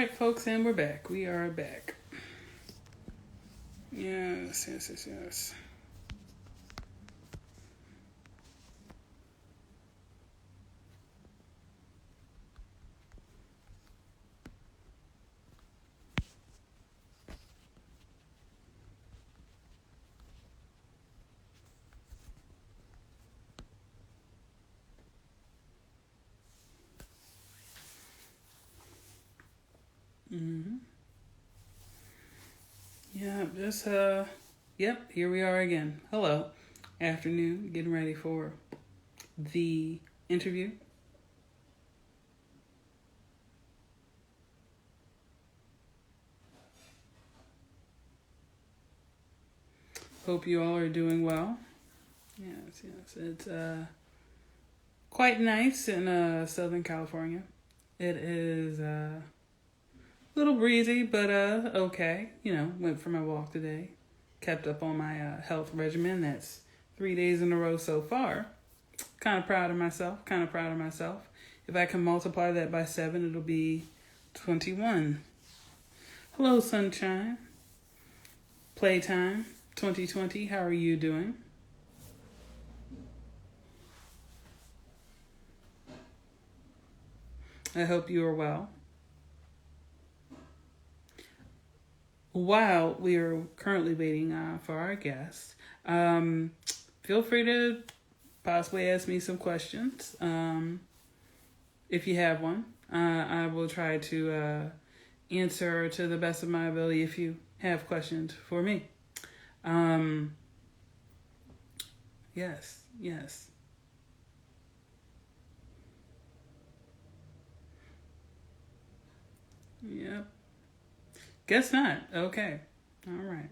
right, folks, and we're back. We are back. Yes, yes, yes, yes. Mm-hmm. Yeah, just yep, here we are again. Hello. Afternoon, getting ready for the interview. Hope you all are doing well. Yes, yes. It's quite nice in Southern California. It is a little breezy, but okay. Went for my walk today. Kept up on my health regimen. That's 3 days in a row so far. Kind of proud of myself. Kind of proud of myself. If I can multiply that by 7, it'll be 21. Hello, sunshine. Playtime 2020. How are you doing? I hope you are well. While we are currently waiting for our guest, feel free to possibly ask me some questions if you have one. I will try to answer to the best of my ability if you have questions for me. Yes, yes. Yep. Guess not. Okay. All right.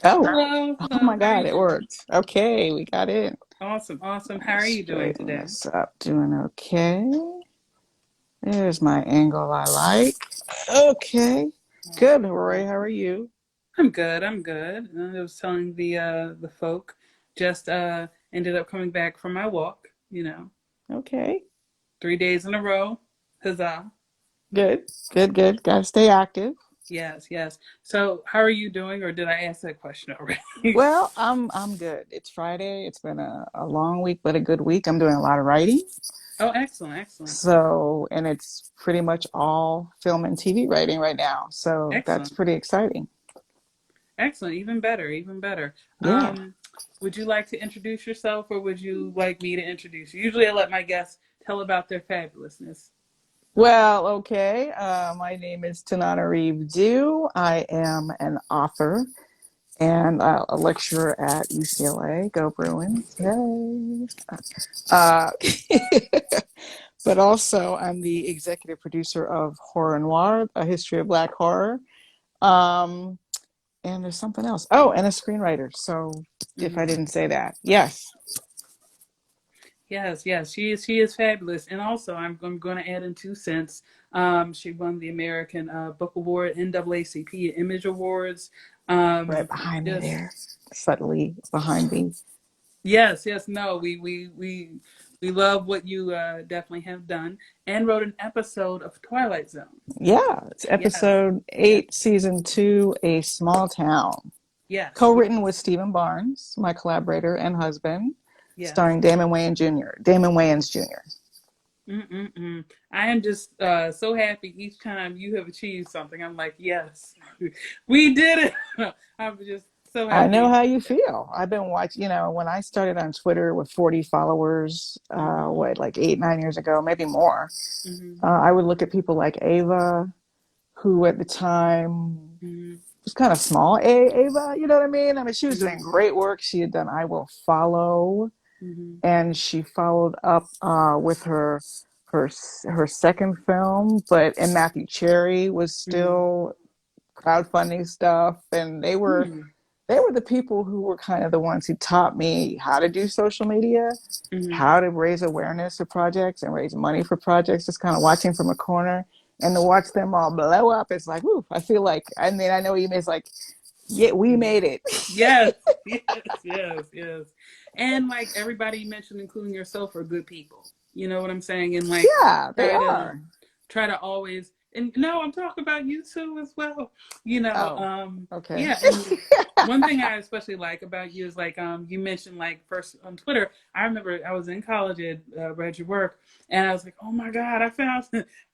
Oh, Hello, oh hello. my How are God, you it doing? worked. Okay, we got in. Awesome, awesome. How Let me are you doing straighten today? this up. Doing okay. There's my angle I like. Okay. Good, Awesome, Roy. How are awesome. you? I'm good. I'm good. I was telling the folk just ended up coming back from my walk. Okay. 3 days in a row. Huzzah! Good. Good, good. Gotta stay active. Yes, yes. So, how are you doing? Or did I ask that question already? Well, I'm good. It's Friday. It's been a long week, but a good week. I'm doing a lot of writing. Oh, excellent, excellent, So, and it's pretty much all film and TV writing right now. So that's excellent, pretty exciting. excellent. Even better, even better. Yeah. Would you like to introduce yourself, or would you like me to introduce you? Usually, I let my guests tell about their fabulousness. Well, okay. My name is Tananarive Due. I am an author and a lecturer at UCLA. Go Bruins. Hey. Uh, but also, I'm the executive producer of Horror Noire, A History of Black Horror. Um, and there's something else. Oh, and a screenwriter. So if I Hmm. didn't say that, yes. Yes, yes, she is fabulous, and also I'm going to add in 2 cents. She won the American Book Award, NAACP Image Awards. Right Um, behind me just there, subtly behind me. yes, yes, no, we love what you definitely have done, and wrote an episode of Twilight Zone. Yeah, it's Yes, episode yes, 8, season 2, A Small Town. yes, Co-written with yes, Stephen Barnes, my collaborator and husband, yes. starring Damon Wayans Jr. Damon Wayans Jr. Mm-mm-mm. I am just so happy each time you have achieved something. I'm like, yes, we did it. I'm just so I know happy. how you feel. I've been watching, when I started on Twitter with 40 followers, Mm-hmm, like 8, 9 years ago, maybe more, mm-hmm, I would look at people like Ava, who at the time mm-hmm, was kind of small. Ava, you know what I mean? I mean, she was mm-hmm, doing great work. She had done I Will Follow, mm-hmm, and she followed up with her second film, but and Matthew Cherry was mm-hmm, still crowdfunding stuff, and Mm. they were the people who were kind of the ones who taught me how to do social media, Mm-hmm. how to raise awareness for projects and raise money for projects, just kind of watching from a corner. And to watch them all blow up, it's like, whoo, I feel like, I mean, I know you may, it's like, yeah, we Mm-hmm. made it. Yes, yes, yes, yes. And like everybody you mentioned, including yourself, are good people. You know what I'm saying? And like Yeah, they try to are. try to always, and no, I'm talking about you too as well. You know, Oh, okay. yeah, and one thing I especially like about you is like you mentioned like first on Twitter. I remember I was in college at read your work, and I was like, oh my god, I found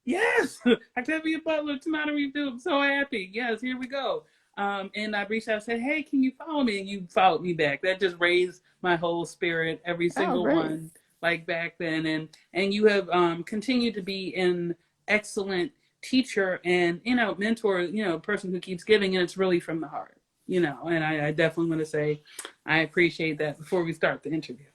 yes, Octavia Butler, Tananarive Due. I'm so happy. Yes, here we go. And I reached out and said, hey, can you follow me? And you followed me back. That just raised my whole spirit, every Oh, single great. one, like back then. And you have continued to be an excellent teacher and, you know, mentor, you know, person who keeps giving, and it's really from the heart, you know. And I definitely want to say I appreciate that before we start the interview.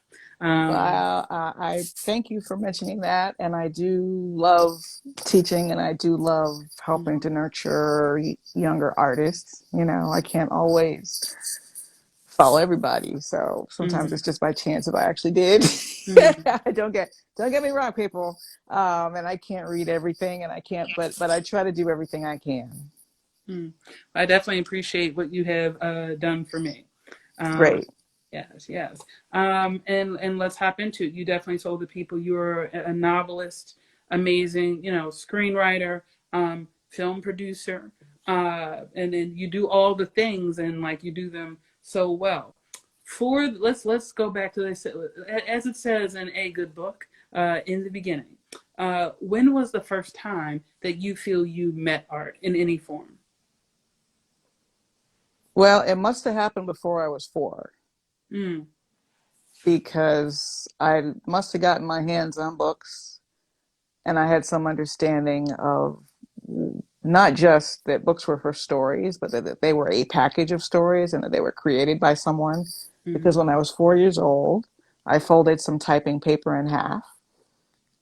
Um, Well, I thank you for mentioning that. And I do love teaching, and I do love helping to nurture younger artists. You know, I can't always follow everybody. So sometimes mm-hmm, it's just by chance if I actually did. mm-hmm, I don't get me wrong, people. And I can't read everything, and I can't, but I try to do everything I can. mm. I definitely appreciate what you have done for me. Um, Great. Yes, yes. And let's hop into it. You definitely told the people you're a novelist, amazing, you know, screenwriter, film producer, and then you do all the things and like you do them so well. For let's go back to this as it says in a good book in the beginning. When was the first time that you feel you met art in any form? Well, it must have happened before I was 4, Mm, because I must have gotten my hands on books, and I had some understanding of not just that books were for stories, but that they were a package of stories and that they were created by someone. mm-hmm, Because when I was 4 years old, I folded some typing paper in half,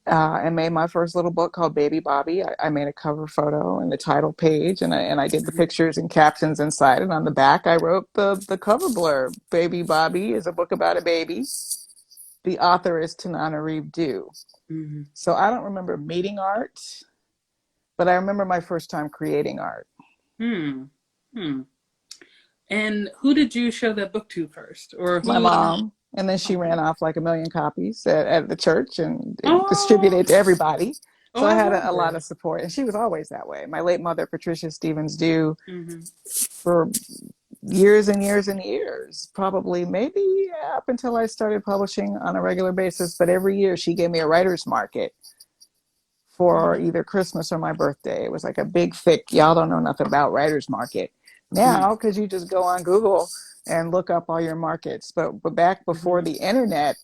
and made my first little book called Baby Bobby. I made a cover photo and the title page, and I did the pictures and captions inside. And on the back, I wrote the cover blurb. Baby Bobby is a book about a baby. The author is Tananarive Due. mm-hmm, So I don't remember meeting art, but I remember my first time creating art. hmm. Hmm. And who did you show that book to first, or My who? mom, and then she Oh, ran off like a million copies at the church and oh, distributed to everybody. oh, So I I had love a lot it. of support, and she was always that way. My late mother, Patricia Stevens Dew, Mm-hmm. for years and years and years, probably maybe up until I started publishing on a regular basis. But every year she gave me a writer's market for either Christmas or my birthday. It was like a big, thick, y'all don't know nothing about writer's market. Mm-hmm. Now, because you just go on Google and look up all your markets. But back before Mm-hmm. the internet,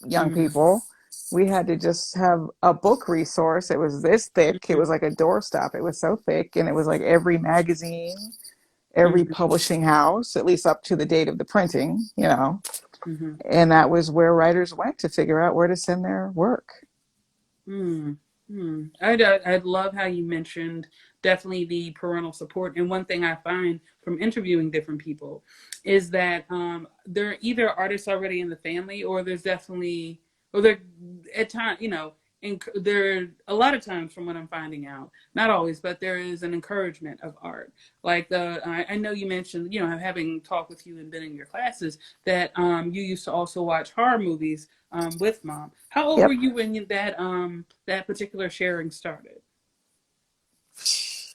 young Mm-hmm. people, we had to just have a book resource. It was this thick. It was like a doorstop. It was so thick. And it was like every magazine, every Mm-hmm. publishing house, at least up to the date of the printing, you know. Mm-hmm. And that was where writers went to figure out where to send their work. Mm, mm. I'd love how you mentioned definitely the parental support. And one thing I find from interviewing different people is that they're either artists already in the family, or there's definitely, or they're at times, you know, there a lot of times from what I'm finding out, not always, but there is an encouragement of art. Like I know you mentioned, you know, having talked with you and been in your classes that you used to also watch horror movies with mom. How old were Yep. you when that particular sharing started?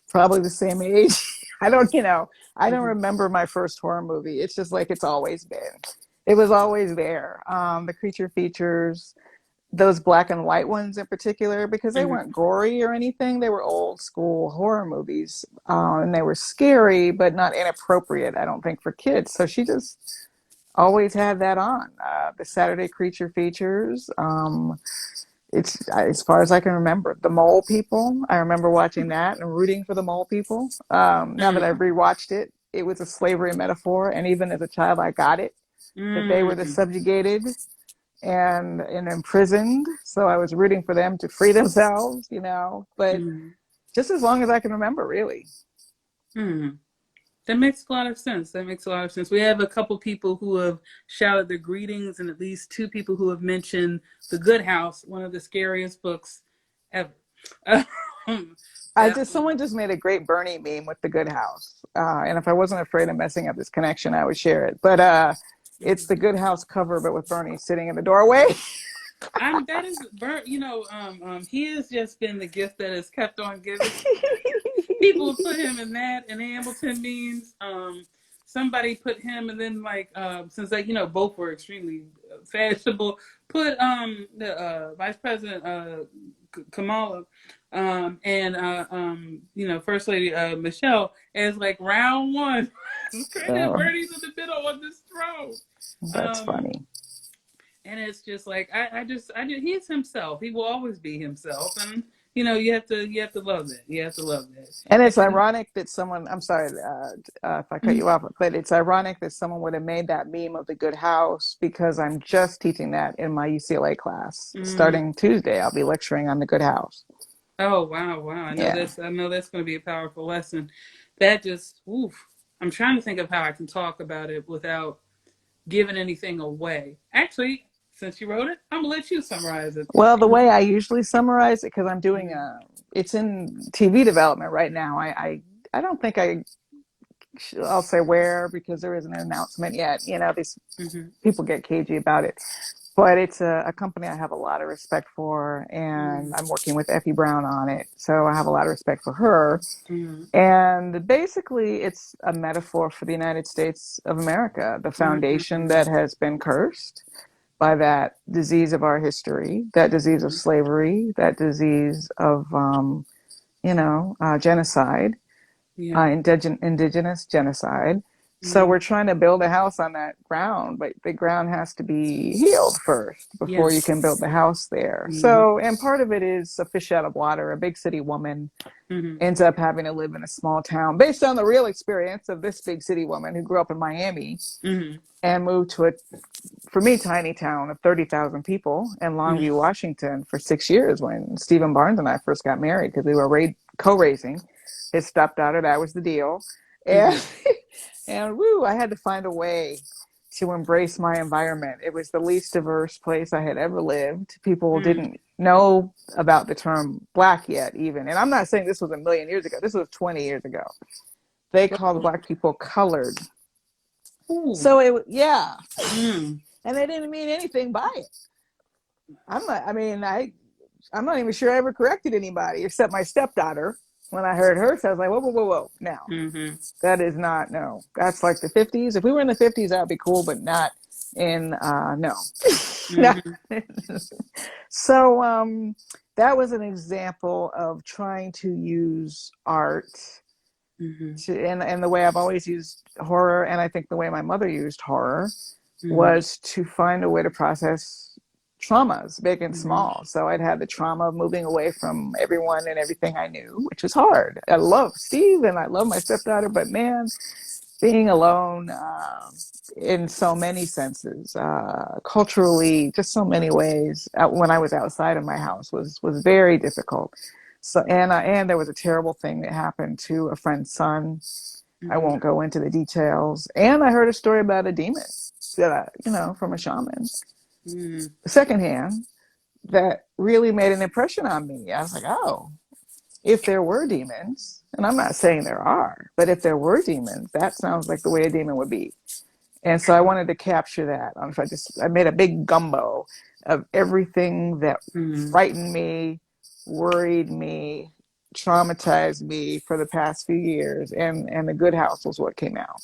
Probably the same age. I don't, you know, I don't Mm-hmm. remember my first horror movie. It's just like it's always been. It was always there. The creature features, those black and white ones in particular, because they Mm-hmm. weren't gory or anything. They were old school horror movies, and they were scary but not inappropriate. I don't think for kids. So she just always had that on. The Saturday creature features. It's as far as I can remember. The Mole People. I remember watching that and rooting for the Mole People. Now that I've rewatched it, it was a slavery metaphor, and even as a child, I got it that they were the Mm-hmm. subjugated and imprisoned. So I was rooting for them to free themselves, you know. But Mm-hmm. just as long as I can remember, really. Mm-hmm. That makes a lot of sense. That makes a lot of sense. We have a couple people who have shouted their greetings, and at least two people who have mentioned The Good House, one of the scariest books ever. That one. Someone just made a great Bernie meme with the Good House, and if I wasn't afraid of messing up this connection, I would share it. But it's the Good House cover, but with Bernie sitting in the doorway. That is Bert. He has just been the gift that has kept on giving. People put him in that, and Hamilton means. Somebody put him, and then since both were extremely fashionable, put the Vice President Kamala and First Lady Michelle as like round one. Oh, Bernie's in the middle on this throne. that's funny. And it's just like he's himself. He will always be himself, and you have to love that. You have to love that. And it's ironic that someone, I'm sorry if I cut you off, but it's ironic that someone would have made that meme of the Good House, because I'm just teaching that in my UCLA class. Starting Tuesday, I'll be lecturing on the Good House. Oh, wow. I know that's going to be a powerful lesson. That just, oof. I'm trying to think of how I can talk about it without giving anything away. Actually, since you wrote it, I'm going to let you summarize it. Well, the way I usually summarize it, because I'm doing it's in TV development right now. I don't think I'll say where, because there isn't an announcement yet. These people get cagey about it. But it's a company I have a lot of respect for, and I'm working with Effie Brown on it. So I have a lot of respect for her. And basically, it's a metaphor for the United States of America, the foundation that has been cursed by that disease of our history, that disease of slavery, that disease of, genocide, indigenous genocide. So we're trying to build a house on that ground, but the ground has to be healed first before you can build the house there. So, and part of it is a fish out of water. A big city woman ends up having to live in a small town based on the real experience of this big city woman who grew up in Miami and moved to for me, tiny town of 30,000 people in Longview, Washington for 6 years when Stephen Barnes and I first got married, because we were co-raising his stepdaughter. That was the deal. And and I had to find a way to embrace my environment. It was the least diverse place I had ever lived. People didn't know about the term Black yet, even. And I'm not saying this was a million years ago. This was 20 years ago. They called Black people colored. Ooh. So and they didn't mean anything by it. I'm not even sure I ever corrected anybody except my stepdaughter. When I heard her, so I was like, whoa. Now, that is not, no. That's like the 50s. If we were in the 50s, that would be cool, but not in, no. So that was an example of trying to use art and the way I've always used horror, and I think the way my mother used horror was to find a way to process traumas, big and small. So I'd had the trauma of moving away from everyone and everything I knew, which was hard. I love Steve and I love my stepdaughter, but man, being alone in so many senses, culturally, just so many ways, when I was outside of my house was very difficult. So and there was a terrible thing that happened to a friend's son. I won't go into the details. And I heard a story about a demon that from a shaman. Secondhand, that really made an impression on me. I was like, oh, if there were demons, and I'm not saying there are, but if there were demons, that sounds like the way a demon would be. And so I wanted to capture that. I made a big gumbo of everything that frightened me, worried me, traumatized me for the past few years, and The Good House was what came out.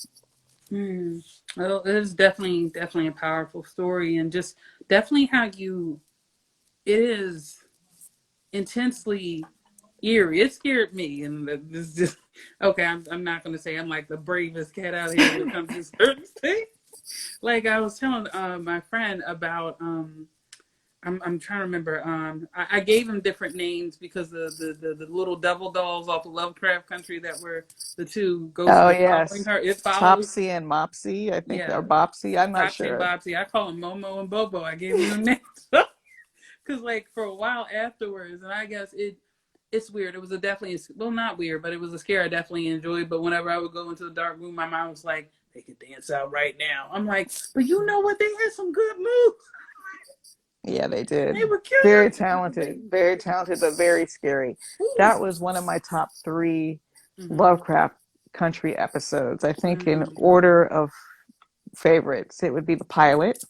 Well, it is definitely a powerful story, and just definitely how it is intensely eerie. It scared me, and this just okay. I'm not going to say I'm like the bravest cat out here when it comes to certain things. Like I was telling my friend about I'm trying to remember. I gave him different names because the little devil dolls off of Lovecraft Country that were the two ghosts following her. It follows Topsy and Mopsy, I think, or Bopsy. I'm not sure. Topsy and Bopsy. I call them Momo and Bobo. I gave them names because, like, for a while afterwards, and I guess it's weird. It was a definitely, well, not weird, but it was a scare I definitely enjoyed. But whenever I would go into the dark room, my mom was like, they could dance out right now. I'm like, but you know what? They had some good moves. Yeah, they did. They were killer. Very talented, but very scary. Ooh. That was one of my top three Mm-hmm. Lovecraft Country episodes. I think in Mm-hmm. order of favorites, it would be the pilot,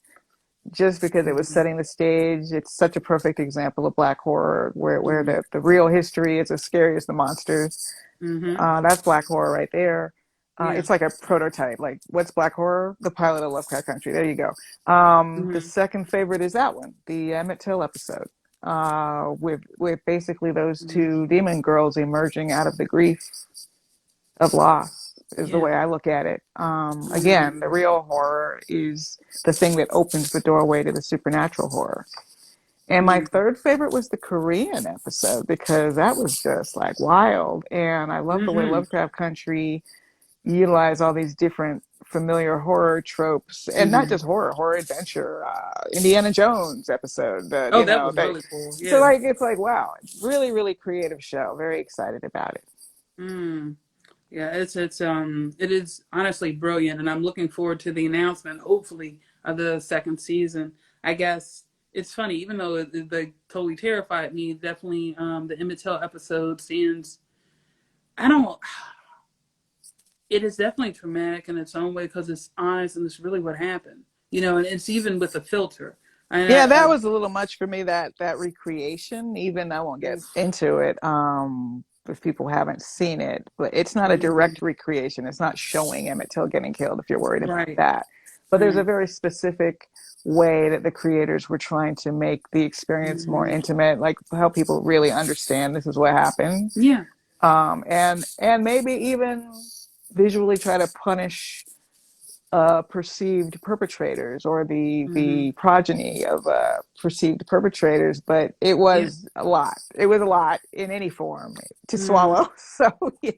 just because it was Mm-hmm. setting the stage. It's such a perfect example of black horror, where Mm-hmm. the real history is as scary as the monsters. Mm-hmm. That's black horror right there. Yeah. It's like a prototype. Like, what's black horror? The pilot of Lovecraft Country. There you go. The Mm-hmm. second favorite is that one, the Emmett Till episode, with basically those two Mm-hmm. demon girls emerging out of the grief of loss. Is the Yeah. way I look at it. Mm-hmm. Again, the real horror is the thing that opens the doorway to the supernatural horror. And my third favorite was the Korean episode, because that was just like wild. And I love the way Mm-hmm. Lovecraft Country utilized all these different familiar horror tropes, and not Mm-hmm. just horror adventure. Indiana Jones episode, Oh, that was really cool. so Yeah. like, it's like, wow, really, really creative show. Very excited about it. Mm. Yeah, it is honestly brilliant, and I'm looking forward to the announcement, hopefully, of the second season. I guess it's funny, even though they totally terrified me. Definitely, the Emmett Till episode stands. I don't. It is definitely traumatic in its own way because it's honest and it's really what happened. And it's even with a filter. And Yeah, that was a little much for me, that recreation. Even, I won't get oof. into it, if people haven't seen it, but it's not a Mhm. direct recreation. It's not showing Emmett Till getting killed, if you're worried about Right, that. But there's a right. very specific way that the creators were trying to make the experience more Hmm. intimate, like how people really understand this is what happened. Yeah. And maybe even visually try to punish perceived perpetrators, or Hmm. the progeny of perceived perpetrators. But it Yeah. was a lot. It was a lot in any form to Hmm. swallow. So yeah.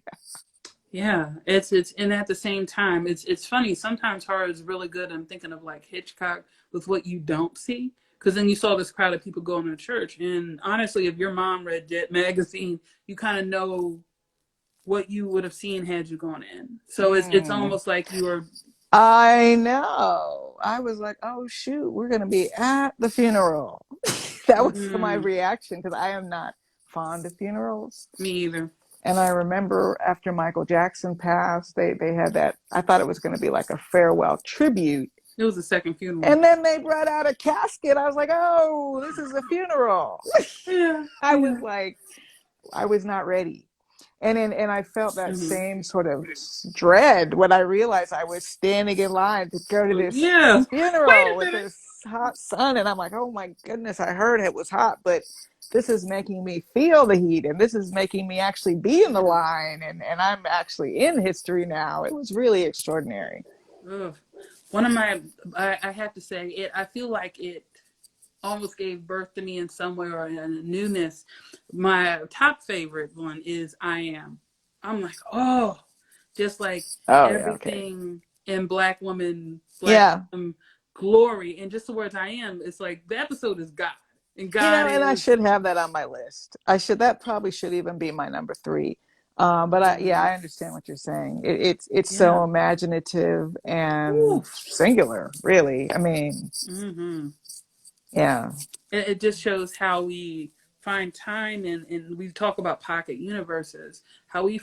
Yeah, it's and at the same time, it's funny. Sometimes horror is really good. I'm thinking of like Hitchcock with what you don't see, because then you saw this crowd of people going to church, and honestly, if your mom read Jet magazine, you kind of know what you would have seen had you gone in. So it's Mm. almost like you were. I know. I was like, oh shoot, we're gonna be at the funeral. That was my Mm, reaction, because I am not fond of funerals. me either. And I remember after Michael Jackson passed, they had that. I thought it was going to be like a farewell tribute. It was the second funeral. And then they brought out a casket. I was like, oh, this is a funeral. Yeah, I was yeah. like, I was not ready. And I felt that Hmm. same sort of dread when I realized I was standing in line to go to this Yeah. Wait funeral a with minute. this hot sun. And I'm like, oh my goodness, I heard it was hot, but this is making me feel the heat, and this is making me actually be in the Yeah. line, and I'm actually in history now. It was really extraordinary. Ugh. One of my, I have to say, I feel like it almost gave birth to me in some way, or a newness. My top favorite one is I Am. I'm like, oh, just like Oh yeah, okay. everything in Black Yeah. Woman glory, and just the words I am. It's like the episode is God, and God And I is. should have that on my list. That probably should even be my number three. But Mhm. I understand what you're saying. It's so Yeah. imaginative and Oof. singular, really. I mean, Mm-hmm. yeah. It just shows how we find time, and we talk about pocket universes, how we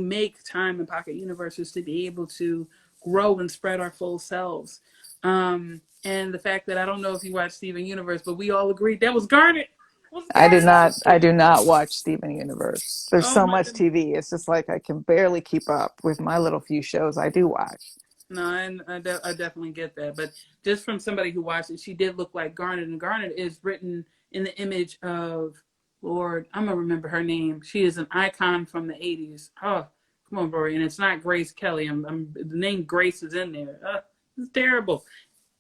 make time in pocket universes to be able to grow and spread our full selves. And the fact that I don't know if you watch Steven Universe, but we all agreed that was Garnet. Was Garnet. I do not watch Steven Universe. There's Oh so my much goodness. TV. It's just like I can barely keep up with my little few shows I do watch. No, I definitely get that. But just from somebody who watched it, she did look like Garnet, and Garnet is written in the image of, Lord, I'm gonna remember her name. She is an icon from the '80s. Oh, come on, Rory, and it's not Grace Kelly. The name Grace is in there. It's terrible.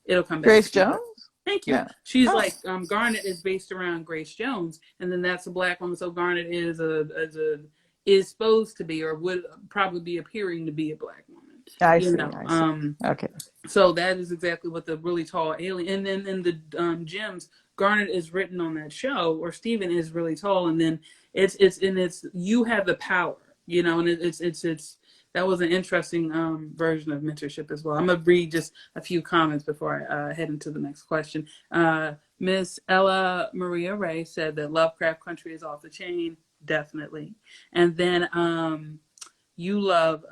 It'll come back Grace to me. But Jones? thank you. No. She's Oh, like Garnet is based around Grace Jones, and then that's a black woman. So Garnet is supposed to be, or would probably be appearing to be, a black woman. I You see. know. I see. Okay. So that is exactly what the really tall alien. And then in the gems, Garnet is written on that show, or Steven is really tall, and then It's you have the power, you know, and it's that was an interesting version of mentorship as well. I'm gonna read just a few comments before I head into the next question. Miss Ella Maria Ray said that Lovecraft Country is off the chain, definitely. And then you love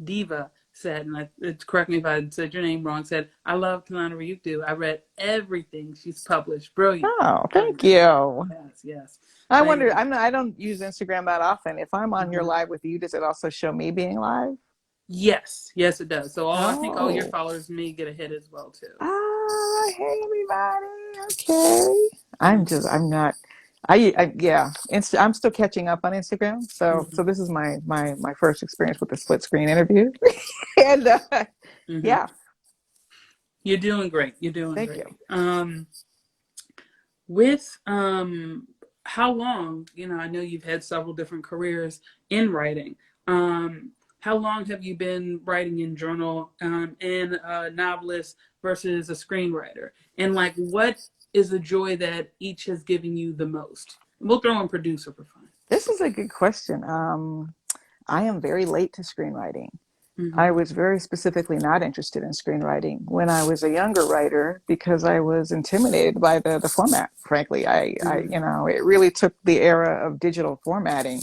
Diva said, and correct me if I said your name wrong, said, I love Tananarive Due. I read everything she's published. Brilliant. Oh, thank Brilliant. you. Yes, yes. I Thank wonder, you. I don't use Instagram that often. If I'm on your Mhm. live with you, does it also show me being live? Yes, yes, it does. So I think all your Oh. followers may get a hit as well too. Ah, hey everybody. Okay. Mm-hmm. I'm not, yeah, I'm still catching up on Instagram. So this is my first experience with the split screen interview. And Mm-hmm. yeah, You're doing great. You're doing thank you. great. With how long, you know, I know you've had several different careers in writing. How long have you been writing in journal and a novelist versus a screenwriter? And like, what is the joy that each has given you the most? We'll throw in producer for fun. This is a good question. I am very late to screenwriting. I Mm-hmm. was very specifically not interested in screenwriting when I was a younger writer because I was intimidated by the format. Frankly, Mm-hmm. you know, it really took the era of digital formatting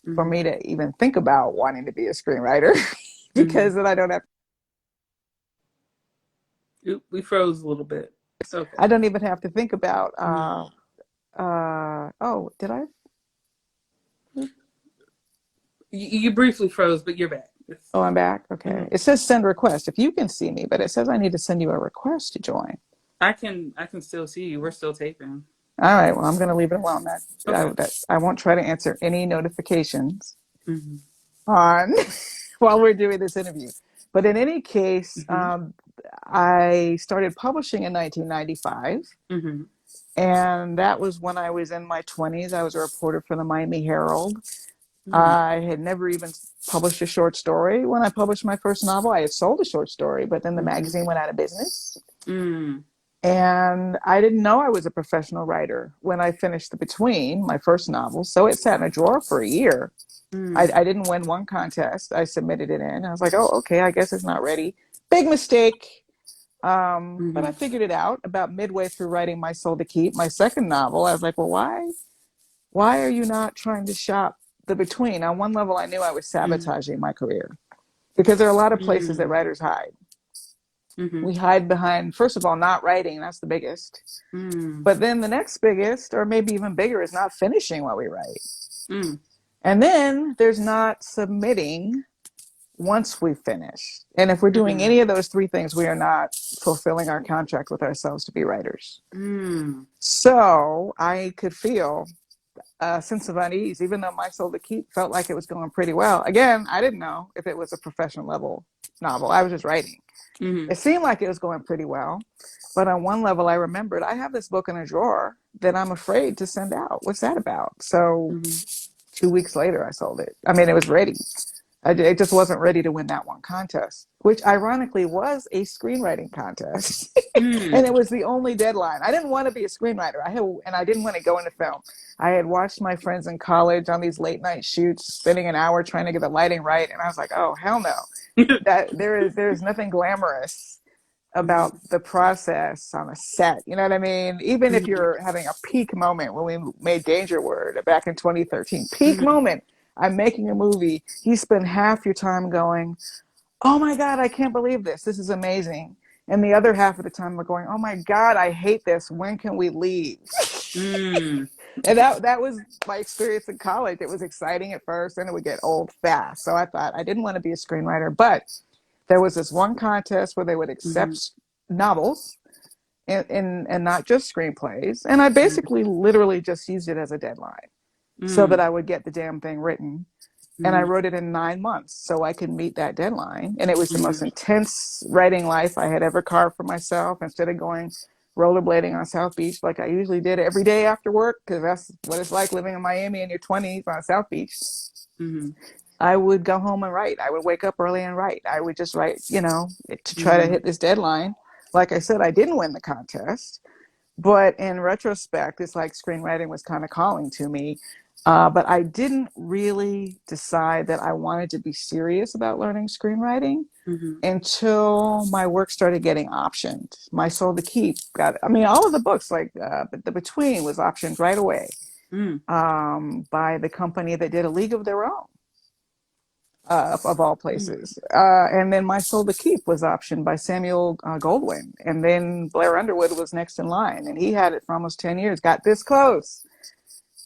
for Mm-hmm. me to even think about wanting to be a screenwriter Mm-hmm. because then I don't have, Oop, we froze a little bit. Okay. I don't even have to think about, Mm-hmm. oh, did I? You briefly froze, but you're back. Oh, I'm back. Okay. Mm-hmm. It says send request. If you can see me, but it says I need to send you a request to join. I can still see you. We're still taping. All right. Well, I'm going to leave it alone. Okay. I won't try to answer any notifications Mm-hmm. on while we're doing this interview. But in any case, Mm-hmm. I started publishing in 1995. Mm-hmm. And that was when I was in my 20s. I was a reporter for the Miami Herald. Mm-hmm. I had never even published a short story. When I published my first novel, I had sold a short story, but then the magazine went out of business. Mm-hmm. And I didn't know I was a professional writer when I finished The Between, my first novel. So it sat in a drawer for a year. I didn't win one contest. I submitted it in. I was like, oh, okay, I guess it's not ready. Big mistake. But Mm-hmm. I figured it out about midway through writing My Soul to Keep, my second novel. I was like, well, why are you not trying to shop The Between? On one level, I knew I was Mm-hmm. sabotaging my career because there are a lot of places that Mm-hmm. writers hide. Mm-hmm. We hide behind, first of all, not writing. That's the biggest. Mm-hmm. But then the next biggest, or maybe even bigger, is not finishing what we write. Mm-hmm. And then there's not submitting once we finish. And if we're doing any of those three things, we are not fulfilling our contract with ourselves to be writers. Mm-hmm. So I could feel a sense of unease, even though My Soul to Keep felt like it was going pretty well. Again, I didn't know if it was a professional level novel. I was just writing. Mm-hmm. It seemed like it was going pretty well. But on one level, I remembered I have this book in a drawer that I'm afraid to send out. What's that about? So Mm-hmm. 2 weeks later, I sold it. I mean, it was ready. It just wasn't ready to win that one contest, which ironically was a screenwriting contest. And it was the only deadline. I didn't want to be a screenwriter. And I didn't want to go into film. I had watched my friends in college on these late night shoots, spending an hour trying to get the lighting right. And I was like, oh, hell no. That there is nothing glamorous about the process on a set. You know what I mean? Even if Mm-hmm. you're having a peak moment when we made Danger Word back in 2013, peak Mm-hmm. moment. I'm making a movie. You spend half your time going, oh my God, I can't believe this. This is amazing. And the other half of the time we're going, oh my God, I hate this. When can we leave? Mm-hmm. And that was my experience in college. It was exciting at first and it would get old fast. So I thought I didn't want to be a screenwriter, but there was this one contest where they would Mm-hmm. accept novels and not just screenplays. And I basically literally just used it as a deadline so that I would get the damn thing written. And I Mm-hmm. wrote it in 9 months so I could meet that deadline. And it was the most Mm-hmm. intense writing life I had ever carved for myself. Instead of going rollerblading on South Beach like I usually did every day after work, because that's what it's like living in Miami in your 20s on South Beach, Mm-hmm. I would go home and write. I would wake up early and write. I would just write, to try to Mm-hmm. hit this deadline. Like I said, I didn't win the contest. But in retrospect, it's like screenwriting was kind of calling to me. But I didn't really decide that I wanted to be serious about learning screenwriting Mm-hmm. until my work started getting optioned. My Soul to Keep got, I mean, all of the books, like The Between was optioned right away Mm. by the company that did A League of Their Own, of all Mm. places. And then My Soul to Keep was optioned by Samuel Goldwyn. And then Blair Underwood was next in line. And he had it for almost 10 years, got this close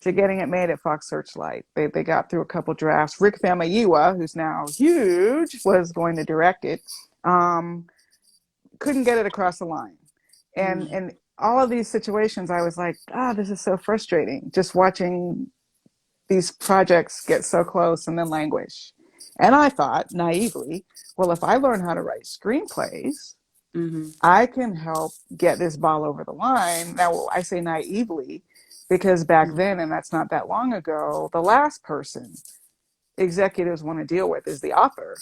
to getting it made at Fox Searchlight. They got through a couple drafts. Rick Famuyiwa, who's now huge, was going to direct it. Couldn't get it across the line. Mm. And all of these situations, I was like, this is so frustrating. Just watching these projects get so close and then languish. And I thought naively, well, if I learn how to write screenplays, Mm-hmm. I can help get this ball over the line. Now, I say naively because back then, and that's not that long ago, the last person executives want to deal with is the author.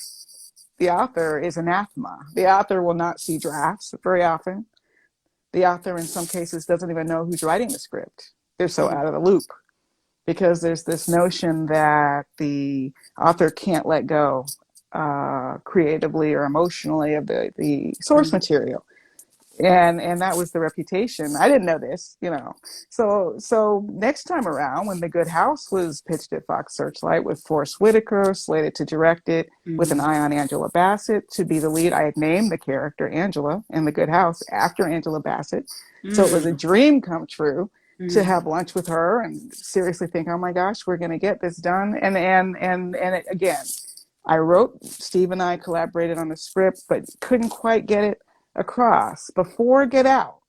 The author is anathema. The author will not see drafts very often. The author, in some cases, doesn't even know who's writing the script. They're so Mm. out of the loop because there's this notion that the author can't let go creatively or emotionally of the source Mm. material. And that was the reputation. I didn't know this, you know. So next time around, when The Good House was pitched at Fox Searchlight with Forrest Whitaker slated to direct it with an Mm-hmm. eye on Angela Bassett to be the lead, I had named the character Angela in The Good House after Angela Bassett. So it was a Mm. dream come true to Mm-hmm. have lunch with her and seriously think, oh my gosh, we're going to get this done. And it, again, I wrote, Steve and I collaborated on the script, but couldn't quite get it across before Get Out.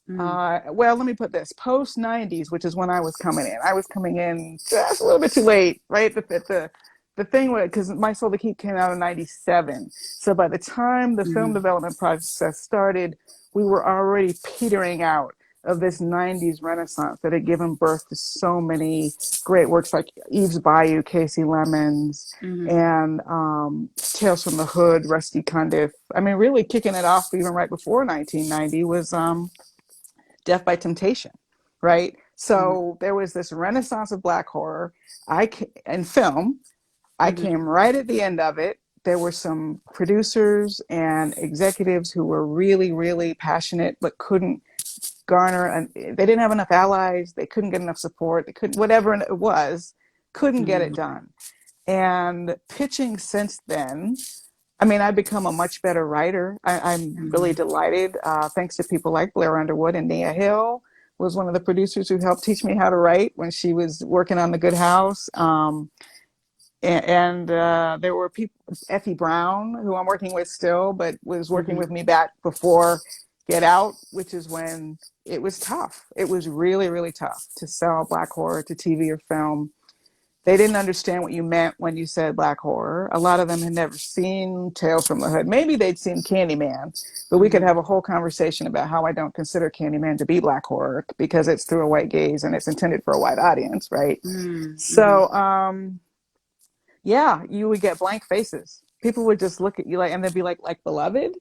Mm. Well, let me put this: post '90s, which is when I was coming in. I was coming in just a little bit too late, right? The thing was, because My Soul to Keep came out in '97, so by the time the film Mm-hmm. development process started, we were already petering out of this '90s renaissance that had given birth to so many great works like Eve's Bayou, Casey Lemons, Mm-hmm. and Tales from the Hood, Rusty Cundiff. I mean, really kicking it off even right before 1990 was Death by Temptation, right? So there was this renaissance of Black horror. In film, I Mm-hmm. came right at the end of it. There were some producers and executives who were really, really passionate, but couldn't garner, and they didn't have enough allies. They couldn't get enough support. They couldn't, whatever it was, couldn't get it Mm-hmm. done. And pitching since then, I mean, I've become a much better writer. I'm really Mm-hmm. delighted, thanks to people like Blair Underwood. And Nia Hill was one of the producers who helped teach me how to write when she was working on The Good House. And there were people, Effie Brown, who I'm working with still, but was working Mm-hmm. with me back before Get Out, which is when it was tough. It was really, really tough to sell Black horror to TV or film. They didn't understand what you meant when you said Black horror. A lot of them had never seen Tales from the Hood. Maybe they'd seen Candyman, but we could Mm-hmm. have a whole conversation about how I don't consider Candyman to be Black horror because it's through a white gaze and it's intended for a white audience, right? Mm-hmm. So, yeah, you would get blank faces. People would just look at you like, and they'd be like Beloved,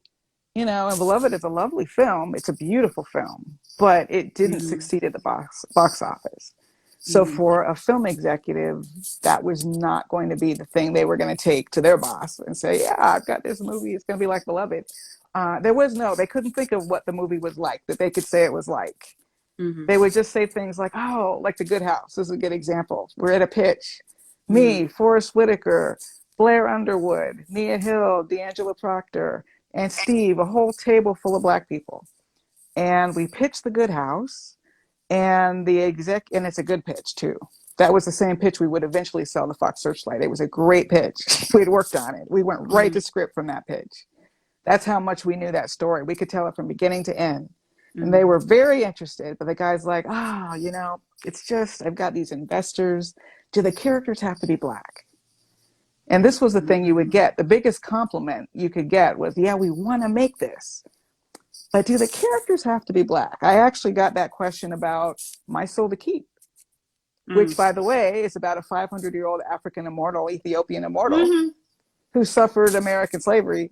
you know, and Beloved is a lovely film. It's a beautiful film, but it didn't Mm-hmm. succeed at the box office. So Mm-hmm. for a film executive, that was not going to be the thing they were going to take to their boss and say, yeah, I've got this movie. It's going to be like Beloved. They couldn't think of what the movie was like that they could say it was like. Mm-hmm. They would just say things like, oh, like The Good House. This is a good example. We're at a pitch. Mm-hmm. Me, Forrest Whitaker, Blair Underwood, Nia Hill, D'Angelo Proctor, and Steve, a whole table full of Black people. And we pitched The Good House, and and it's a good pitch too. That was the same pitch we would eventually sell to Fox Searchlight. It was a great pitch. We'd worked on it. We went right Mm-hmm. to script from that pitch. That's how much we knew that story. We could tell it from beginning to end. And they Mm-hmm. were very interested, but the guy's like, you know, it's just, I've got these investors. Do the characters have to be Black? And this was the thing you would Mm-hmm. get. The biggest compliment you could get was, yeah, we want to make this, but do the characters have to be Black? I actually got that question about My Soul to Keep, which, by the way, is about a 500-year-old African immortal, Ethiopian immortal, Mm-hmm. who suffered American slavery.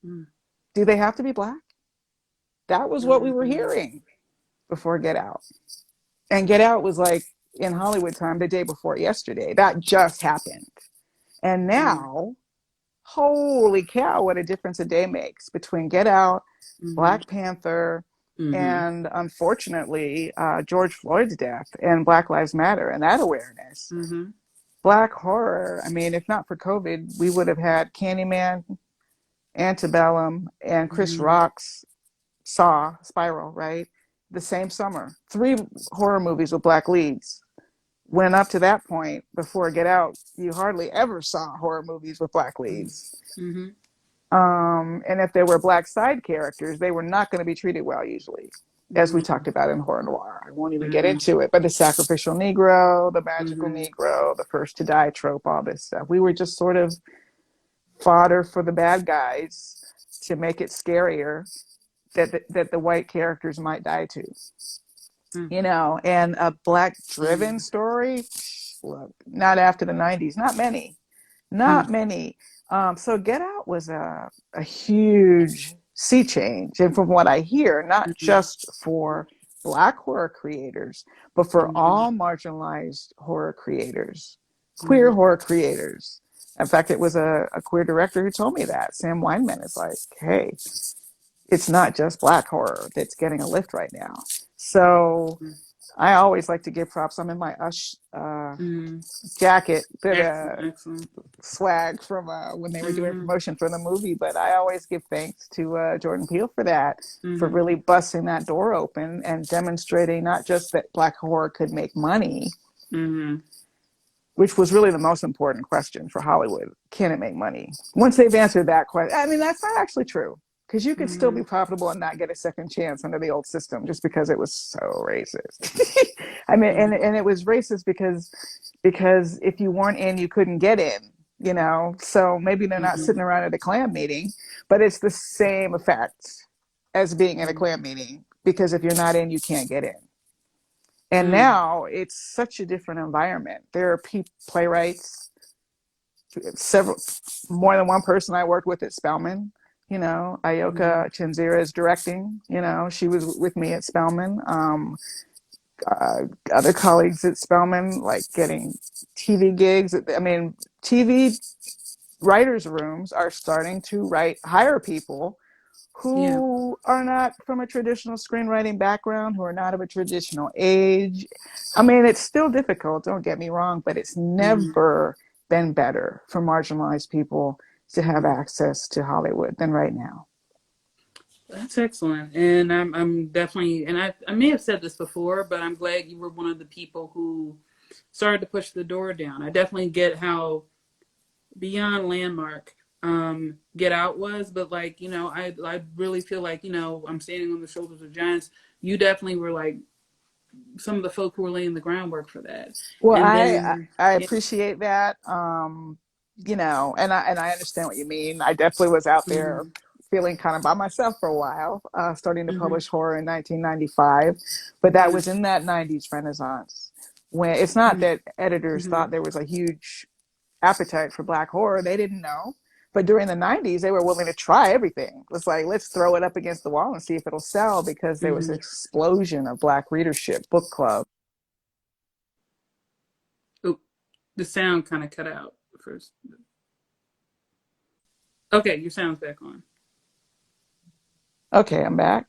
Mm-hmm. Do they have to be Black? That was what we were Mm-hmm. hearing before Get Out. And Get Out was like in Hollywood time the day before yesterday. That just happened. And Mm, now, holy cow, what a difference a day makes between Get Out, mm-hmm. Black Panther, Mm-hmm. and unfortunately, George Floyd's death and Black Lives Matter and that awareness. Mm-hmm. Black horror, I mean, if not for COVID, we would have had Candyman, Antebellum, and Chris Mm-hmm. Rock's Saw, Spiral, right? The same summer. Three horror movies with black leads. When up to that point, before Get Out, you hardly ever saw horror movies with black leads. Mm-hmm. And if there were black side characters, they were not going to be treated well usually, as we talked about in horror noir. I won't even get Mm-hmm. into it, but the sacrificial Negro, the magical Mm-hmm. Negro, the first to die trope, all this stuff. We were just sort of fodder for the bad guys to make it scarier that the white characters might die to, you know. And a black driven Mm-hmm. story, look, not after the 90s, not many. So Get Out was a huge sea change, and from what I hear, not Mm-hmm. just for black horror creators, but for Mm-hmm. all marginalized horror creators, queer Mm-hmm. horror creators. In fact, it was a queer director who told me that. Sam Weinman is like, hey, it's not just black horror that's getting a lift right now. So I always like to give props. I'm in my Ush Mm-hmm. jacket, that Excellent. Excellent. swag from when they were doing Mm-hmm. promotion for the movie. But I always give thanks to Jordan Peele for that, for Mm-hmm. really busting that door open and demonstrating not just that black horror could make money, Mm-hmm. which was really the most important question for Hollywood. Can it make money? Once they've answered that question, I mean, that's not actually true. Because you could still Mm-hmm. be profitable and not get a second chance under the old system just because it was so racist. I mean, Mm-hmm. and it was racist because if you weren't in, you couldn't get in, you know? So maybe they're not Mm-hmm. sitting around at a Klan meeting, but it's the same effect as being at a Mm-hmm. Klan meeting, because if you're not in, you can't get in. And Mm-hmm. now it's such a different environment. There are playwrights, several, more than one person I worked with at Spelman. You know, Mm-hmm. Ayoka Chinzira is directing. You know, she was with me at Spelman. Uh, Other colleagues at Spelman, like getting TV gigs. I mean, TV writers' rooms are starting to hire people Yeah. who are not from a traditional screenwriting background, who are not of a traditional age. I mean, it's still difficult, don't get me wrong, but it's Mm-hmm. never been better for marginalized people to have Mm-hmm. access to Hollywood than right now. That's excellent. And I'm definitely, and I may have said this before, but I'm glad you were one of the people who started to push the door down. I definitely get how beyond landmark Get Out was, but like, I really feel like, I'm standing on the shoulders of giants. You definitely were like some of the folk who were laying the groundwork for that. Well, And I then I yeah. appreciate that. You know, and I understand what you mean. I definitely was out there Mm-hmm. feeling kind of by myself for a while, starting to Mm-hmm. publish horror in 1995. But that Yeah. was in that 90s renaissance, when it's not that editors Mm-hmm. thought there was a huge appetite for black horror. They didn't know. But during the 90s, they were willing to try everything. It's like, let's throw it up against the wall and see if it'll sell, because there was an Mm-hmm. explosion of black readership, book club. Oh, the sound kind of cut out first. Okay, your sound's back on. Okay, I'm back.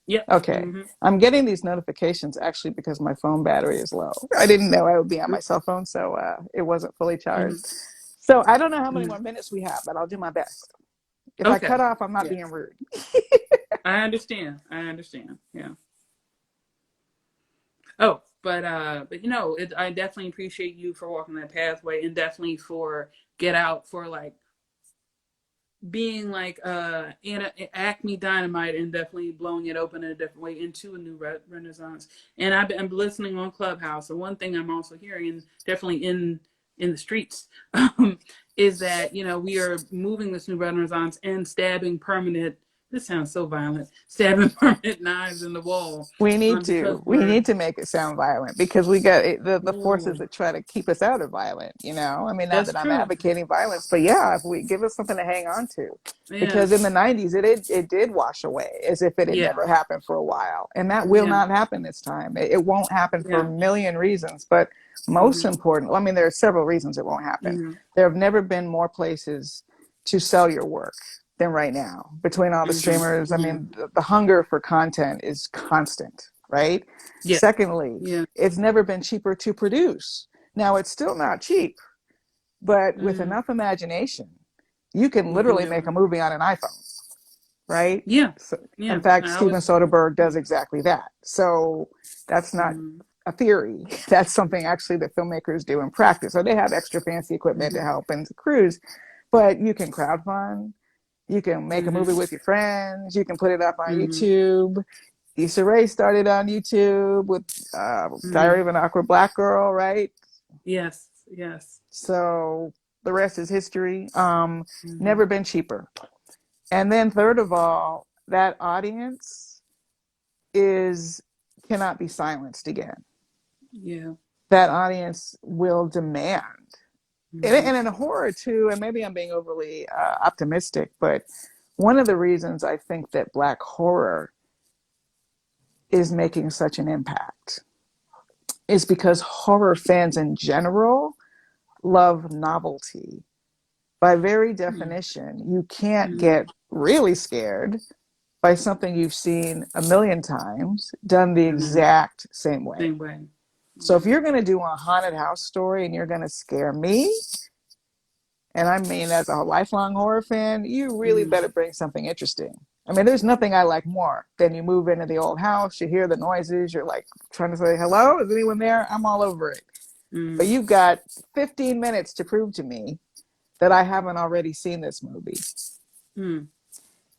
Yep. Okay. Mm-hmm. I'm getting these notifications actually because my phone battery is low. I didn't know I would be on my cell phone, so it wasn't fully Mm-hmm. charged. So I don't know how many Mm-hmm. more minutes we have, but I'll do my best. If I cut Okay. off, I'm not Yeah. being rude. I understand. I understand. Yeah. Oh, but I definitely appreciate you for walking that pathway, and definitely for Get Out, for like being like Acme Dynamite, and definitely blowing it open in a different way into a new renaissance. And I'm listening on Clubhouse, and one thing I'm also hearing, and definitely in the streets, is that we are moving this new renaissance and stabbing permanent This sounds so violent. Stabbing permanent knives in the wall. We need Because to. We we're. need to make it sound violent because we got the forces Ooh, that try to keep us out of violent. I mean, not that's that I'm true. advocating violence, but yeah, if we give us something to hang on to, Yeah. because in the '90s it did wash away as if it had Yeah. never happened for a while, and that will Yeah. not happen this time. It won't happen for a Yeah. million reasons, but most Mhm. important, well, I mean, there are several reasons it won't happen. Mhm. There have never been more places to sell your work than right now. Between all the Mhm. streamers, I Yeah. mean, the hunger for content is constant, right? Yeah. Secondly, Yeah. it's never been cheaper to produce. Now, it's still not cheap, but with Mm. enough imagination, you can You can literally do make it. a movie on an iPhone, right? Yeah. So, in Yeah. fact, I Steven was. Soderbergh does exactly that. So that's not Mhm. a theory. That's something actually that filmmakers do in practice. So they have extra fancy equipment to Mhm. help and crews, but you can crowdfund. You can make a movie Mhm. with your friends. You can put it up on Mhm. YouTube. Issa Rae started on YouTube with Diary Mhm. of an Awkward Black Girl, right? Yes. Yes. So the rest is history. Mhm. Never been cheaper. And then third of all, that audience is cannot be silenced again. Yeah. That audience will demand. Mhm. And in horror too, and maybe I'm being overly optimistic, but one of the reasons I think that Black horror is making such an impact is because horror fans in general love novelty. By very Mhm. definition, you can't Mhm. get really scared by something you've seen a million times done the Mhm. exact same way. Same way. So if Yeah. you're going to do a haunted house story and you're going to scare me, and I mean as a lifelong horror fan, you really Mhm. better bring something interesting. I mean, there's nothing I like more than you move into the old house, you hear the noises, you're like trying to say, hello, is anyone there? I'm all over it. But Mhm. you've got 15 minutes to prove to me that I haven't already seen this movie. Mhm.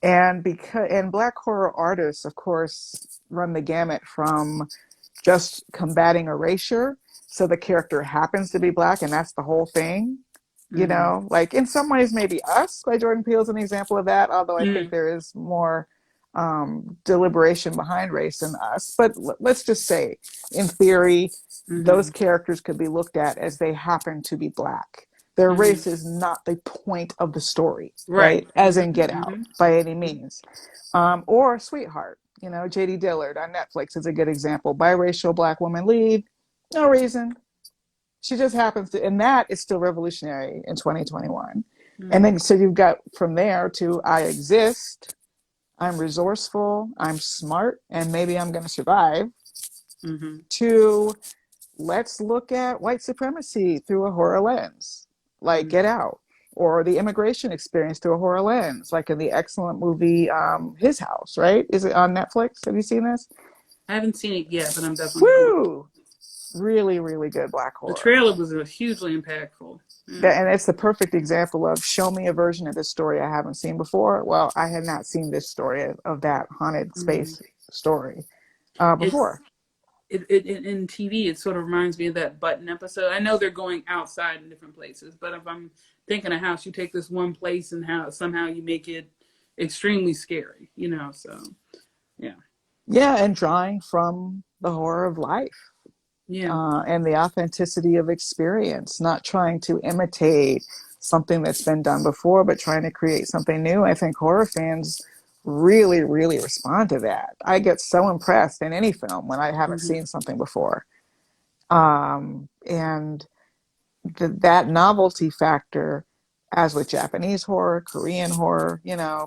And Black horror artists, of course, run the gamut from just combating erasure, so the character happens to be Black, and that's the whole thing. Mhm. Like in some ways, maybe Us by Jordan Peele is an example of that, although I think Mhm. there is more deliberation behind race in Us. But let's just say, in theory, those Mhm. characters could be looked at as they happen to be Black. Their Mhm. race is not the point of the story, Right. right? As in Mhm. Get Out, Mhm. by any means. Or Sweetheart, J.D. Dillard on Netflix is a good example. Biracial Black woman lead, no reason, she just happens to, and that is still revolutionary in 2021. And Mhm. then, so you've got from there to I exist, I'm resourceful, I'm smart, and maybe I'm going to survive, Mhm. to let's look at white supremacy through a horror lens, like Mhm. Get Out, or the immigration experience through a horror lens, like in the excellent movie His House, right? Is it on Netflix? Have you seen this? I haven't seen it yet, but I'm definitely gonna watch. Woo! Really, really good Black The horror. trailer was hugely impactful. Yeah. And it's the perfect example of show me a version of this story I haven't seen before. Well, I had not seen this story of that haunted Mhm. space story before. It's in TV. It sort of reminds me of that Button episode. I know they're going outside in different places, but if I'm thinking a house, you take this one place and how somehow you make it extremely scary. So yeah, Yeah, and drawing from the horror of life yeah. and the authenticity of experience, not trying to imitate something that's been done before, but trying to create something new. I think horror fans really, really respond to that. I get so impressed in any film when I haven't Hmm. seen something before. And that novelty factor, as with Japanese horror, Korean horror,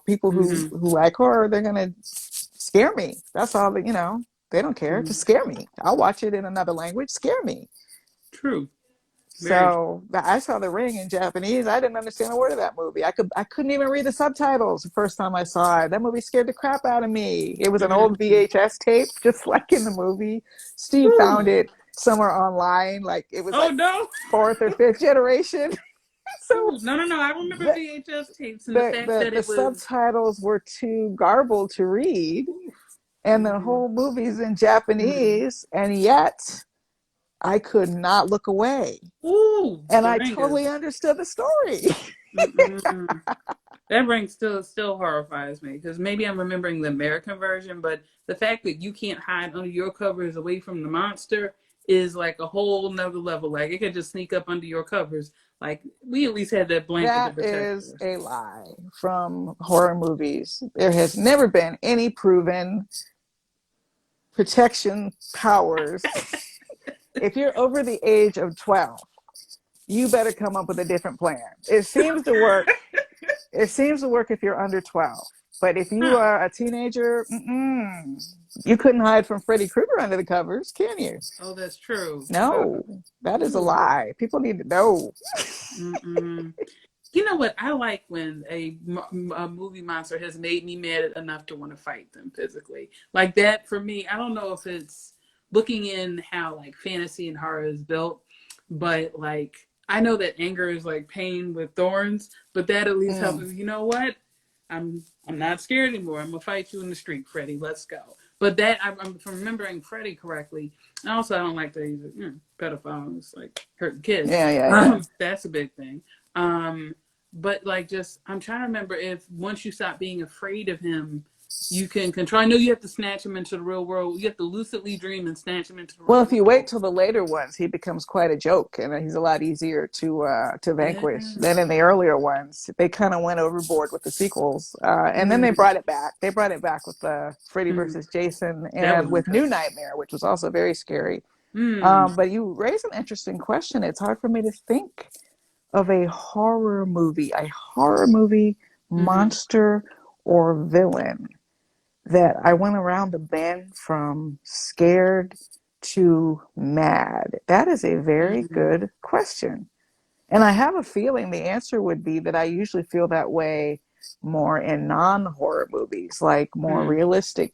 people who Hmm. like horror, they're gonna scare me. That's all that they don't care. Hmm. Just scare me. I'll watch it in another language. Scare me. True. Very true. So I saw The Ring in Japanese. I didn't understand a word of that movie. I couldn't even read the subtitles the first time I saw it. That movie scared the crap out of me. It was an old Hmm. VHS tape, just like in the movie. Steve Whew. found it somewhere online, like it was Oh like no. fourth or fifth generation. So Ooh, no, no, no. I remember the, VHS tapes and the the fact the that the it was. subtitles were too garbled to read, and the Mm-hmm. whole movie's in Mm-hmm. Japanese, and yet I could not look away. Ooh, And the I ring totally is. understood the story. Mm-mm. That ring still horrifies me because maybe I'm remembering the American version, but the fact that you can't hide under your covers away from the monster is like a whole nother level. Like it could just sneak up under your covers. Like we at least had that blanket to That protect is us. a lie from horror movies. There has never been any proven protection powers. If you're over the age of 12, you better come up with a different plan. It seems to work. It seems to work if you're under 12. But if you Huh. are a teenager, you couldn't hide from Freddy Krueger under the covers, can you? Oh, that's true. No, that is a Ooh. lie. People need to know. Mm-mm. You know what? I like when a movie monster has made me mad enough to want to fight them physically. Like that for me, I don't know if it's looking in how like fantasy and horror is built, but like I know that anger is like pain with thorns, but that at least helps Mm. me. You know what? I'm not scared anymore. I'm gonna fight you in the street, Freddy. Let's go. But that I'm remembering Freddy correctly. And also, I don't like that he's a pedophile. Like hurting kids. Yeah, yeah, yeah. That's a big thing. Um, but like, just I'm trying to remember if once you stop being afraid of him, you can control. I know you have to snatch him into the real world. You have to lucidly dream and snatch him into the Well, real if you wait world. till the later ones, he becomes quite a joke, and he's a lot easier to vanquish Yeah. than in the earlier ones. They kind of went overboard with the sequels, and then they Mm, brought it back. They brought it back with Freddy mm, versus Jason, that and wasn't with good. New Nightmare, which was also very scary. Mm, But you raise an interesting question. It's hard for me to think of a horror movie mm-hmm, monster or villain that I went around the bend from scared to mad? That is a very mm-hmm, good question. And I have a feeling the answer would be that I usually feel that way more in non horror movies, like more mm-hmm, realistic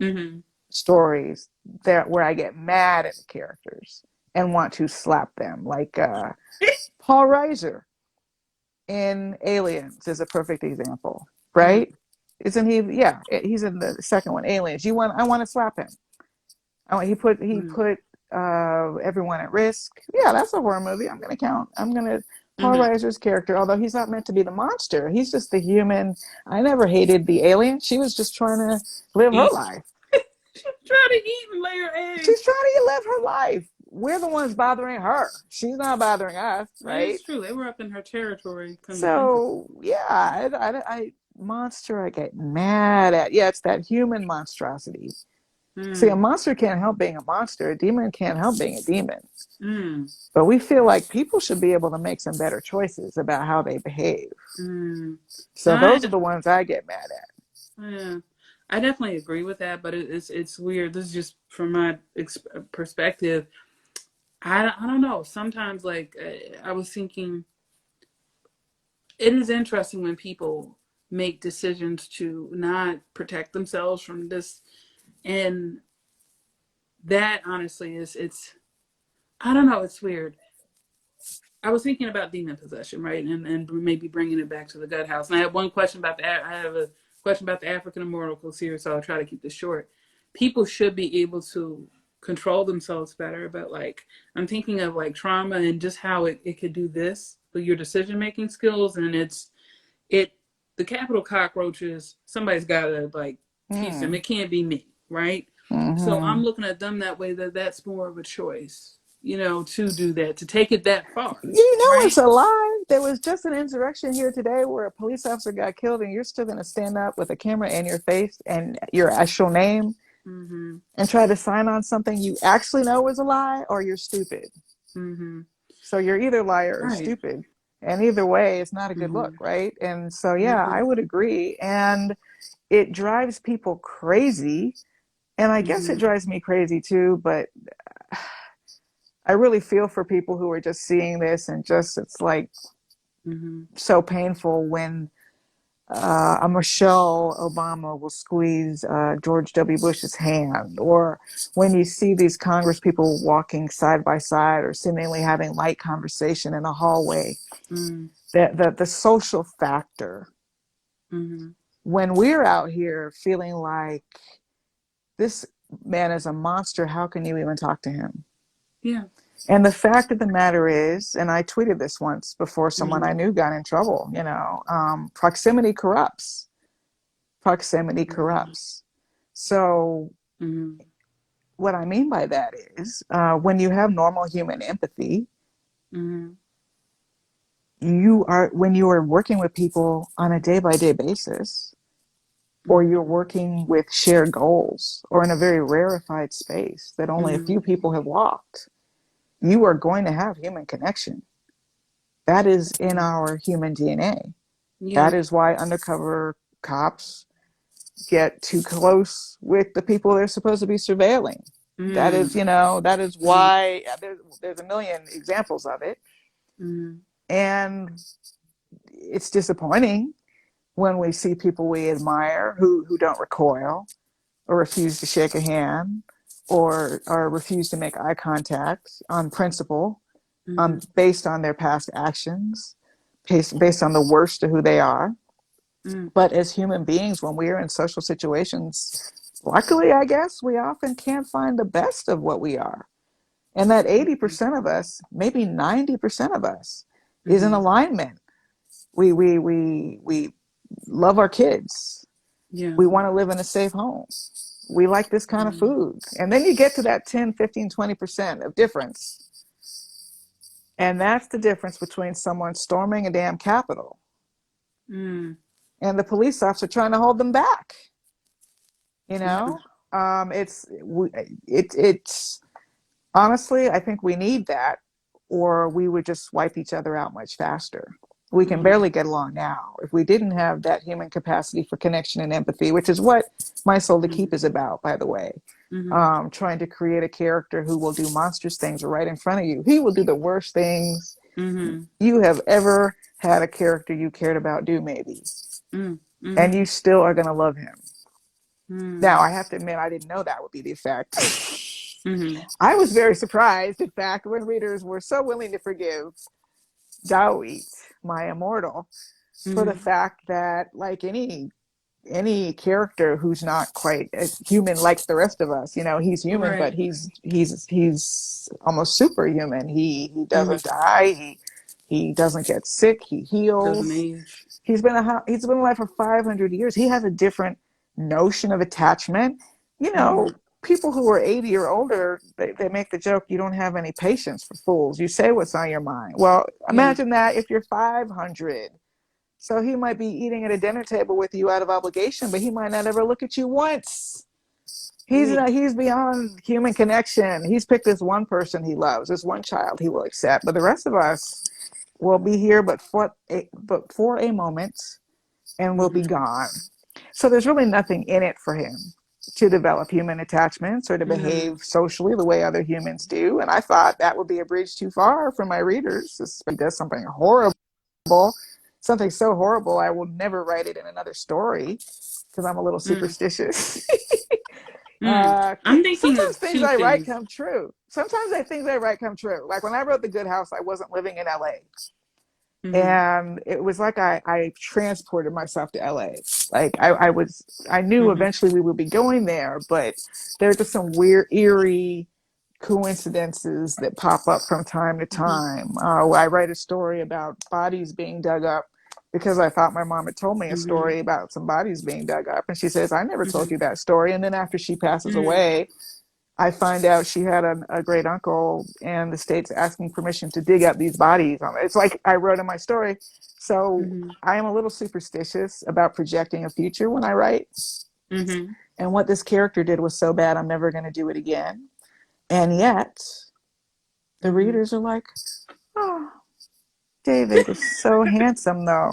mm-hmm, stories that where I get mad at the characters and want to slap them. Like Paul Reiser in Aliens is a perfect example, mm-hmm, right? Isn't he? Yeah, he's in the second one, Aliens. I want to slap him. He mm-hmm, put everyone at risk. Yeah, that's a horror movie. I'm gonna count. I'm gonna Paul mm-hmm. Reiser's character, although he's not meant to be the monster. He's just the human. I never hated the alien. She was just trying to live her Eat. life. She's trying to eat and lay her She's eggs. trying to live her life. We're the ones bothering her. She's not bothering us, That is right? true. They were up in her territory. Come to think of it. So yeah, monster I get mad at. Yeah, it's that human monstrosity. See, a Mm, monster can't help being a monster. A demon can't help being a demon. mm, But we feel like people should be able to make some better choices about how they behave. mm. So Now, those are the ones I get mad at. yeah, I definitely agree with that, but it's weird. This is just from my perspective. I don't know. Sometimes, like I was thinking, it is interesting when people make decisions to not protect themselves from this, and that honestly is it's. I don't know. It's weird. I was thinking about demon possession, right, and maybe bringing it back to the gut house. And I have one question about I have a question about the African Immortal series, so I'll try to keep this short. People should be able to control themselves better, but like I'm thinking of like trauma and just how it could do this with your decision making skills, and it the capital cockroaches. Somebody's got to like teach them. Mm. It can't be me, right? So I'm Hmm. looking at them that way. That's more of a choice, to do that, to take it that far, You know right? it's a lie. There was just an insurrection here today where a police officer got killed, and you're still going to stand up with a camera in your face and your actual name Mm-hmm. and try to sign on something you actually know is a lie, or you're stupid. Mm-hmm. So you're either liar or Right. stupid. And either way, it's not a good look, Mm-hmm. right? And so, yeah, Mm-hmm. I would agree. And it drives people crazy. And I guess it Mm-hmm. drives me crazy too, but I really feel for people who are just seeing this and just, it's like Mm-hmm. so painful when a Michelle Obama will squeeze George W. Bush's hand, or when you see these Congress people walking side by side or seemingly having light conversation in a hallway. The social factor Mm-hmm. when we're out here feeling like this man is a monster, how can you even talk to him? Yeah. And the fact of the matter is, and I tweeted this once before someone I Mhm. knew got in trouble, proximity corrupts. Proximity Mhm. corrupts. So Mhm. what I mean by that is, when you have normal human empathy, Mhm. when you are working with people on a day by day basis, or you're Mhm. working with shared goals, or in a very rarefied space that only a few Mhm. people have walked, you are going to have human connection. That is in Mhm. our human DNA. Yeah. That is why undercover cops get too close with the people they're supposed to be surveilling. Mm. That is Mhm. why there's a million examples of it. Mhm. And it's disappointing when we see people we admire who don't recoil or refuse to shake a hand or refuse to make eye contact on principle, Mhm. based on their past actions, based on the worst of who they are. Mhm. But as human beings, when we are in social situations, luckily, I guess, we often can't find the best of what we are. And that Mhm. 80% of us, maybe 90% of us, is in Mhm. alignment. We love our kids. Yeah. We want to live in a safe home. We like this kind of Mhm. food. And then you get to that 10, 15, 20% of difference. And that's the difference between someone storming a damn Capitol Mhm. and the police officer trying to hold them back. You Yeah. know, it's honestly, I think we need that, or we would just wipe each other out much faster. We can Mhm. barely get along now. If we didn't have that human capacity for connection and empathy, which is what My Soul to Keep Mhm. is about, by the way, Mhm. trying to create a character who will do monstrous things right in front of you. He will do the worst things Mhm. you have ever had a character you cared about do, maybe, Mhm. and Mhm. you still are going to love him. Now, Mhm. I have to admit, I didn't know that would be the effect. Mhm. I was very surprised, in fact, when readers were so willing to forgive Dawit, my immortal, for the Mhm. fact that, like any character who's not quite as human like the rest of us, he's human, but Right. he's almost superhuman. He Mhm. doesn't die. He doesn't get sick. He Doesn't heals. age. He's been alive for 500 years. He has a different notion of attachment. You know, Mhm. people who are 80 or older, they make the joke, you don't have any patience for fools. You say what's on your mind. Well, Yeah. imagine that if you're 500. So he might be eating at a dinner table with you out of obligation, but he might not ever look at you once. Ooh. He's beyond human connection. He's picked this one person he loves, this one child he will accept, but the rest of us will be here but for a moment, and will be Mhm. gone. So there's really nothing in it for him to develop human attachments or to Mhm. behave socially the way other humans do. And I thought that would be a bridge too far for my readers. If he does something horrible, something so horrible, I will never write it in another story because I'm a little Mm. superstitious. Mm. I'm thinking Sometimes of things two I write things. come true. Sometimes I things I write come true. Like when I wrote The Good House, I wasn't living in LA. Mhm. And it was like I transported myself to LA. Like I knew Mhm. eventually we would be going there, but there are just some weird, eerie coincidences that pop up from time to Mhm. time. I write a story about bodies being dug up because I thought my mom had told me a Mhm. story about some bodies being dug up, and she says, "I never told Mhm. you that story." And then after she passes Mhm. away, I find out she had a great uncle, and the state's asking permission to dig up these bodies. It's like I wrote in my story. So Mhm. I am a little superstitious about projecting a future when I write. Mhm. And what this character did was so bad, I'm never going to do it again. And yet, the Mhm. readers are like, "Oh, David is so handsome, though."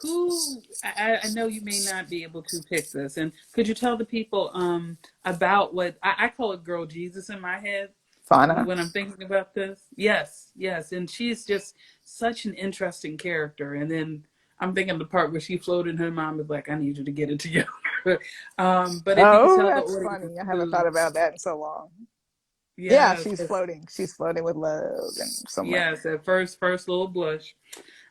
Who I know you may not be able to pick this, and could you tell the people about what I call it girl Jesus in my head Fauna. when I'm thinking about this? Yes, yes, and she's just such an interesting character. And then I'm thinking the part where she floated, her mom is like, "I need you to get it together." But if you could Oh, tell the that's audience funny. I haven't who, thought about that in so long. Yeah, yes, she's floating. She's floating with love and someone. yes, at first little blush.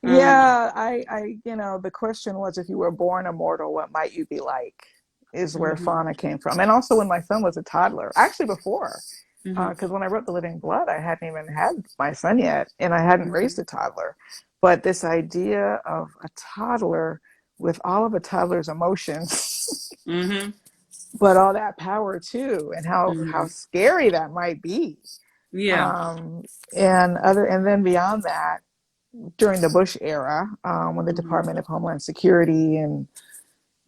Um, Yeah, the question was, if you were born immortal, what might you be like? Is where mhm, fauna came from. And also when my son was a toddler, actually before. Mhm. Because when I wrote The Living Blood, I hadn't even had my son yet, and I hadn't raised Mhm. a toddler. But this idea of a toddler with all of a toddler's emotions, Mhm. but all that power too, and how Mhm. scary that might be. Yeah. Um, and then beyond that, during the Bush era, when the Mhm. Department of Homeland Security and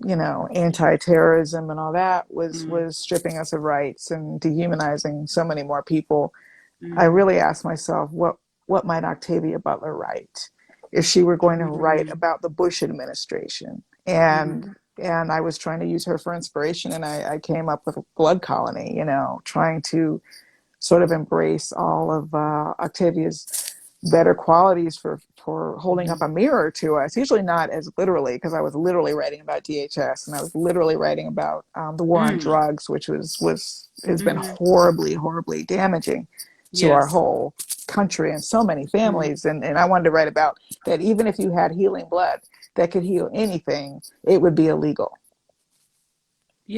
anti-terrorism and all that Mhm. was stripping us of rights and dehumanizing so many more people. I Mhm. really asked myself, what might Octavia Butler write if she were going to write Mhm. about the Bush administration? Mhm. And I was trying to use her for inspiration, and I came up with Blood Colony, trying to sort of embrace all of Octavia's better qualities for holding up Mhm. a mirror to us. Usually not as literally, because I was literally writing about DHS, and I was literally writing about the war on Mhm. drugs, which has been Mhm. horribly, horribly damaging to our Yes. whole country and so many Mhm. families. And I wanted to write about that. Even if you had healing blood that could heal anything, it would be illegal.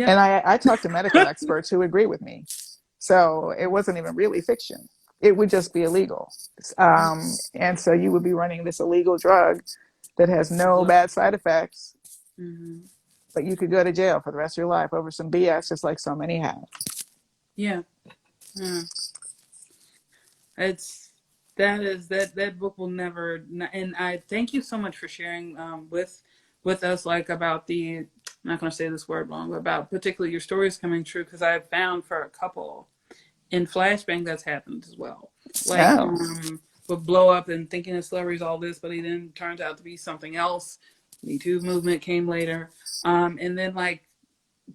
And Yep. I talked to medical experts who agree with me. So it wasn't even really fiction. It would just be illegal. And so you would be running this illegal drug that has no Blood. bad side effects, Mhm. but you could go to jail for the rest of your life over some BS, just like so many have. Yeah. Yeah. It's that book will never. And I thank you so much for sharing with us like about the. I'm not going to say this word wrong, but about particularly your stories coming true because I've found for a couple in flashbang that's happened as well. Like Oh. would blow up and thinking his celebrity's all this, but he then turns out to be something else. Me Too movement came later, and then like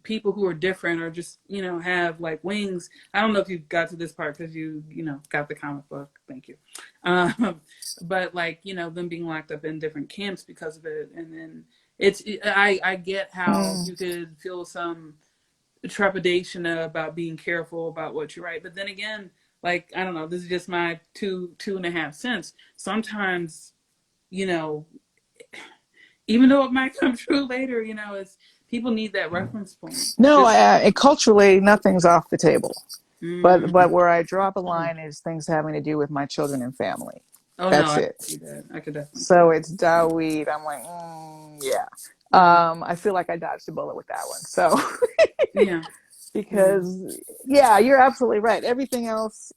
people who are different or just have like wings. I don't know if you got to this part because you got the comic book. Thank you. Um, but like them being locked up in different camps because of it, and then I get how Mm. you could feel some trepidation about being careful about what you write, but then again, like I don't know. This is just my two and a half cents. Sometimes you know even though it might come true later, it's people need that reference point. No, Just culturally, nothing's off the table. But mm, where I draw the line is things having to do with my children and family. oh no, That's I can it. see that. I could definitely see So that. it's Daweed. I'm like, yeah. Mm, I feel like I dodged a bullet with that one. So yeah, yeah. because yeah, you're absolutely right. Everything else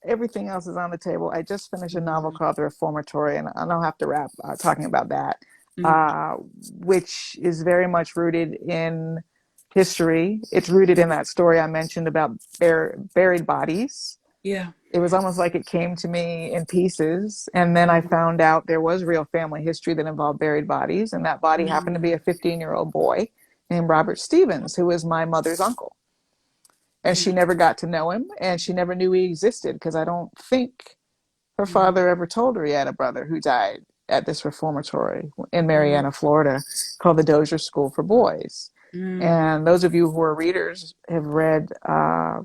is on the table. I just finished a novel Mm, called The Reformatory, and I don't have to wrap talking about that, mm, uh, which is very much rooted in history. It's rooted in mm, that story I mentioned about buried bodies. yeah. It was almost like it came to me in pieces, and then I Mm, found out there was real family history that involved buried bodies, and that body happened to be mm, a 15-year-old boy named Robert Stevens, who was my mother's uncle. And she mm, never got to know him, and she never knew he existed, because I don't think her mm, father ever told her he had a brother who died at this reformatory in mm, Marianna, Florida, called the Dozier School for Boys. mm, And those of you who are readers have read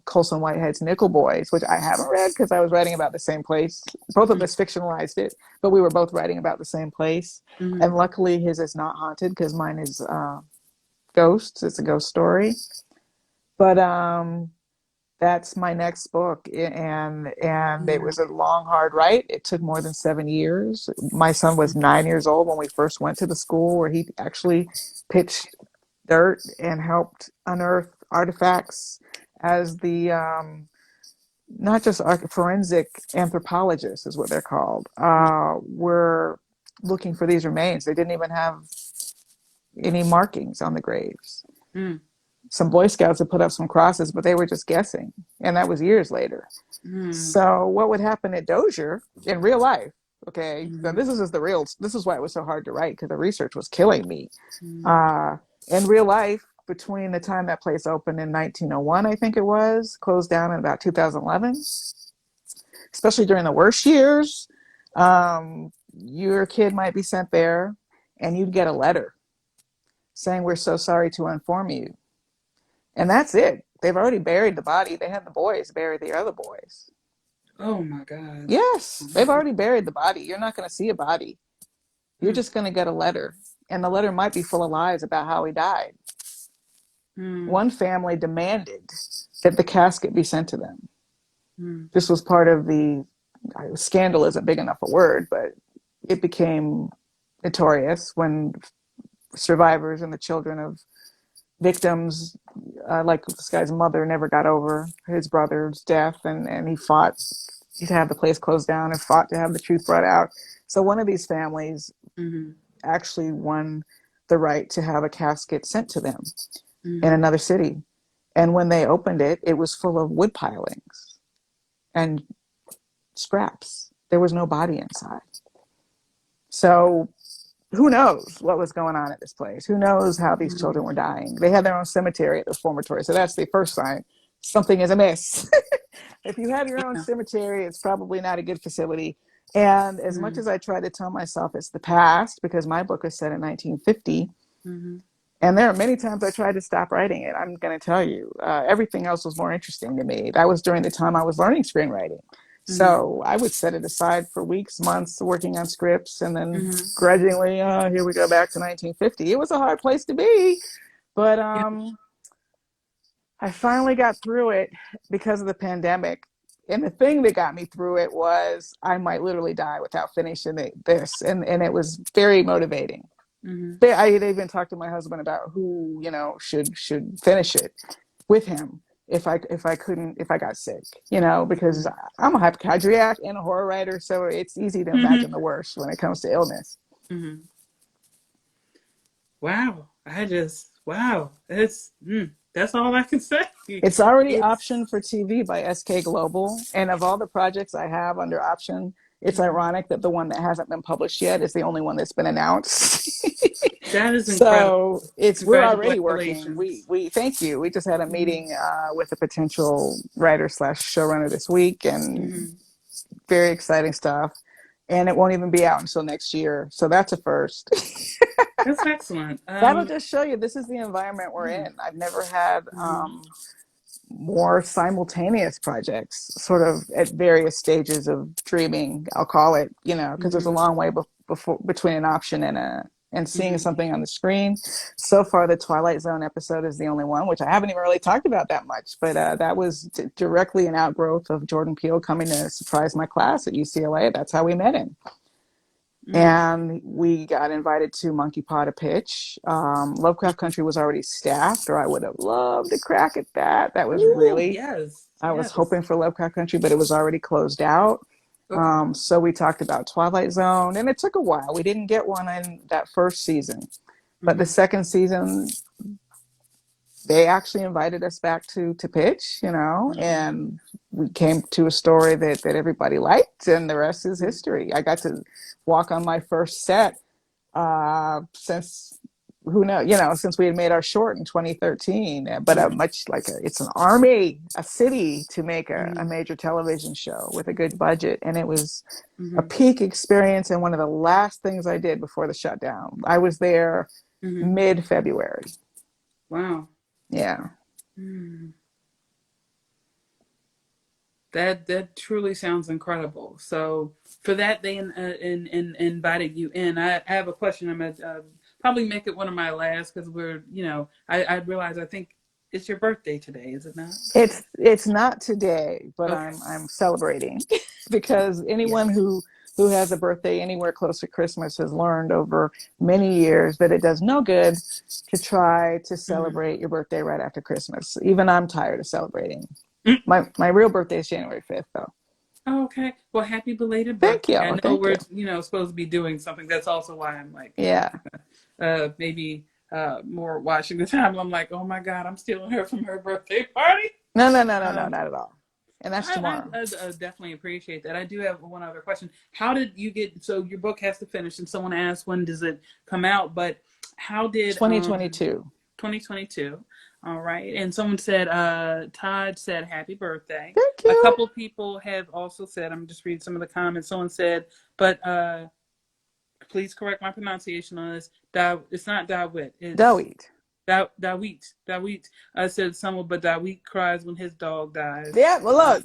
Colson Whitehead's Nickel Boys, which I haven't read because I was writing about the same place. Both of mm, us fictionalized it, but we were both writing about the same place. mm, And luckily, his is not haunted because mine is ghosts. It's a ghost story. But that's my next book, and it yeah. was a long, hard write. It took more than 7 years. My son was 9 years old when we first went to the school where he actually pitched dirt and helped unearth artifacts as the not just forensic anthropologists is what they're called, were looking for these remains. They didn't even have any markings on the graves. Mm, Some Boy Scouts had put up some crosses, but they were just guessing, and that was years later. mm, So what would happen at Dozier in real life? Okay, so mm, this is just the real. This is why it was so hard to write, because the research was killing me. mm, Uh, in real life, between the time that place opened in 1901, I think it was, closed down in about 2011, especially during the worst years, your kid might be sent there, and you'd get a letter saying, "We're so sorry to inform you." And that's it. They've already buried the body. They had the boys bury the other boys. oh my God. Yes, they've already buried the body. You're not going to see a body. You're Mm, just going to get a letter. And the letter might be full of lies about how he died. mm, One family demanded that the casket be sent to them. Mm. This was part of the scandal isn't big enough a word, but it became notorious when survivors and the children of victims, like this guy's mother, never got over his brother's death, and he fought to have the place closed down and fought to have the truth brought out. So one of these families Mm-hmm. actually won the right to have a casket sent to them in Mm-hmm. another city. And when they opened it, it was full of wood pilings and scraps. There was no body inside. So who knows what was going on at this place? Who knows how these children were dying? They had their own cemetery at the reformatory. So that's the first sign something is amiss. If you have your own Yeah. cemetery, it's probably not a good facility. And as much Mm-hmm. as I try to tell myself it's the past, because my book is set in 1950, Mm-hmm. and there are many times I tried to stop writing it. I'm going to tell you, everything else was more interesting to me. That was during the time I was learning screenwriting. Mm-hmm. So I would set it aside for weeks, months, working on scripts, and then Mm-hmm. grudgingly, here we go back to 1950. It was a hard place to be, but Yeah. I finally got through it because of the pandemic. And the thing that got me through it was I might literally die without finishing this. And it was very motivating. Mm-hmm. I had even talked to my husband about who, should finish it with him if I got sick, because I'm a hypochondriac and a horror writer, so it's easy to Mm-hmm. imagine the worst when it comes to illness. Mm-hmm. Wow. Wow. That's all I can say. It's already It's optioned for TV by SK Global, and of all the projects I have under option, it's Mhm. ironic that the one that hasn't been published yet is the only one that's been announced. That is incredible. So we're already working. Congratulations. We thank you. We just had a Mm-hmm. meeting with a potential writer slash showrunner this week, and Mm-hmm. very exciting stuff. And it won't even be out until next year, so that's a first. That's excellent. That'll just show you this is the environment we're Mm-hmm. in. I've never had Mm-hmm. more simultaneous projects sort of at various stages of dreaming, I'll call it, because there's a Mm-hmm. long way between an option and seeing Mm-hmm. something on the screen. So far, the Twilight Zone episode is the only one, which I haven't even really talked about that much, but that was directly an outgrowth of Jordan Peele coming to surprise my class at UCLA. That's how we met him. Mm. And we got invited to Monkey Paw to pitch. Lovecraft Country was already staffed, or I would have loved to crack at that. That was Ooh, really, yes. I was Yes. hoping for Lovecraft Country, but it was already closed out. Okay. So we talked about Twilight Zone, and it took a while. We didn't get one in that first season, but the Mm-hmm. second season, they actually invited us back to pitch, Mm-hmm. and we came to a story that everybody liked, and the rest is Mm-hmm. history. I got to walk on my first set since who knows, since we had made our short in 2013, but it's an army, a city to make a Mm-hmm. major television show with a good budget. And it was a Mm-hmm. peak experience. And one of the last things I did before the shutdown, I was there Mm-hmm. mid-February. Wow. Yeah. Mm. That truly sounds incredible. So for that, they invited you in. I have a question. I'm gonna probably make it one of my last because I realize I think it's your birthday today, is it not? It's not today, but Okay. I'm celebrating because anyone Yes. who has a birthday anywhere close to Christmas has learned over many years that it does no good to try to Mm-hmm. celebrate your birthday right after Christmas. Even I'm tired of celebrating. Mm. My real birthday is January 5th, though. Okay. Well, happy belated Thank birthday. I you. know Thank you. we're supposed to be doing something. That's also why I'm like Yeah. maybe more watching the time. I'm like, oh my God, I'm stealing her from her birthday party. No, no, no, no, no, Um, not at all. And that's tomorrow. I definitely appreciate that. I do have one other question. How did you get? So your book has to finish, and someone asked when does it come out? But how did 2022. 2022? All right, and someone said Todd said happy birthday. Thank A you. couple people have also said. I'm just reading some of the comments. Someone said, but please correct my pronunciation on this. It's not Dawit. It's Doit. Dawit. Dawit. I said someone, but Dawit cries when his dog dies. Yeah, well,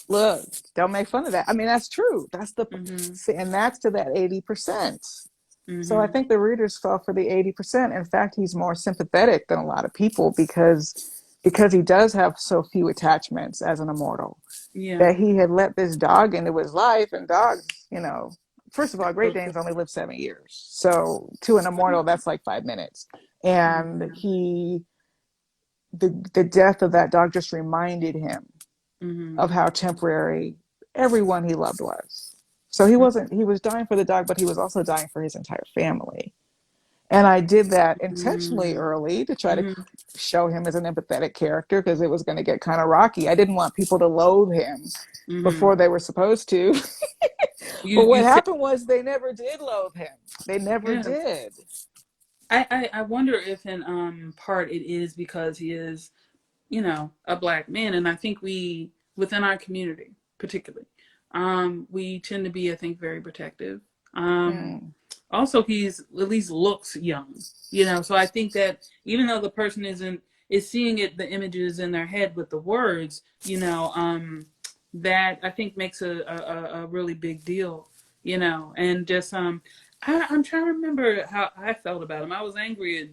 look, don't make fun of that. I mean, that's true. Mm-hmm. And that's to that 80%. So I Mm-hmm. think the readers fell for the 80%. In fact, he's more sympathetic than a lot of people because because he does have so few attachments as an immortal, Yeah. that he had let this dog into his life. And dogs, first of all, Great Danes only live 7 years. So to an immortal, that's like 5 minutes. And Mm-hmm. the death of that dog just reminded him Mm-hmm. of how temporary everyone he loved was. So he was dying for the dog, but he was also dying for his entire family. And I did that intentionally Mm-hmm. early to try to Mm-hmm. show him as an empathetic character, because it was going to get kind of rocky. I didn't want people to loathe him Mm-hmm. before they were supposed to. You But what you said, happened was they never did loathe him. They never yeah. did. I wonder if in part it is because he is, a black man. And I think we, within our community particularly, we tend to be, I think, very protective. Um, Mm, Also, he's at least looks young, so I think that even though the person is seeing it, the images in their head with the words, that I think makes a really big deal, and just I'm trying to remember how I felt about him. I was angry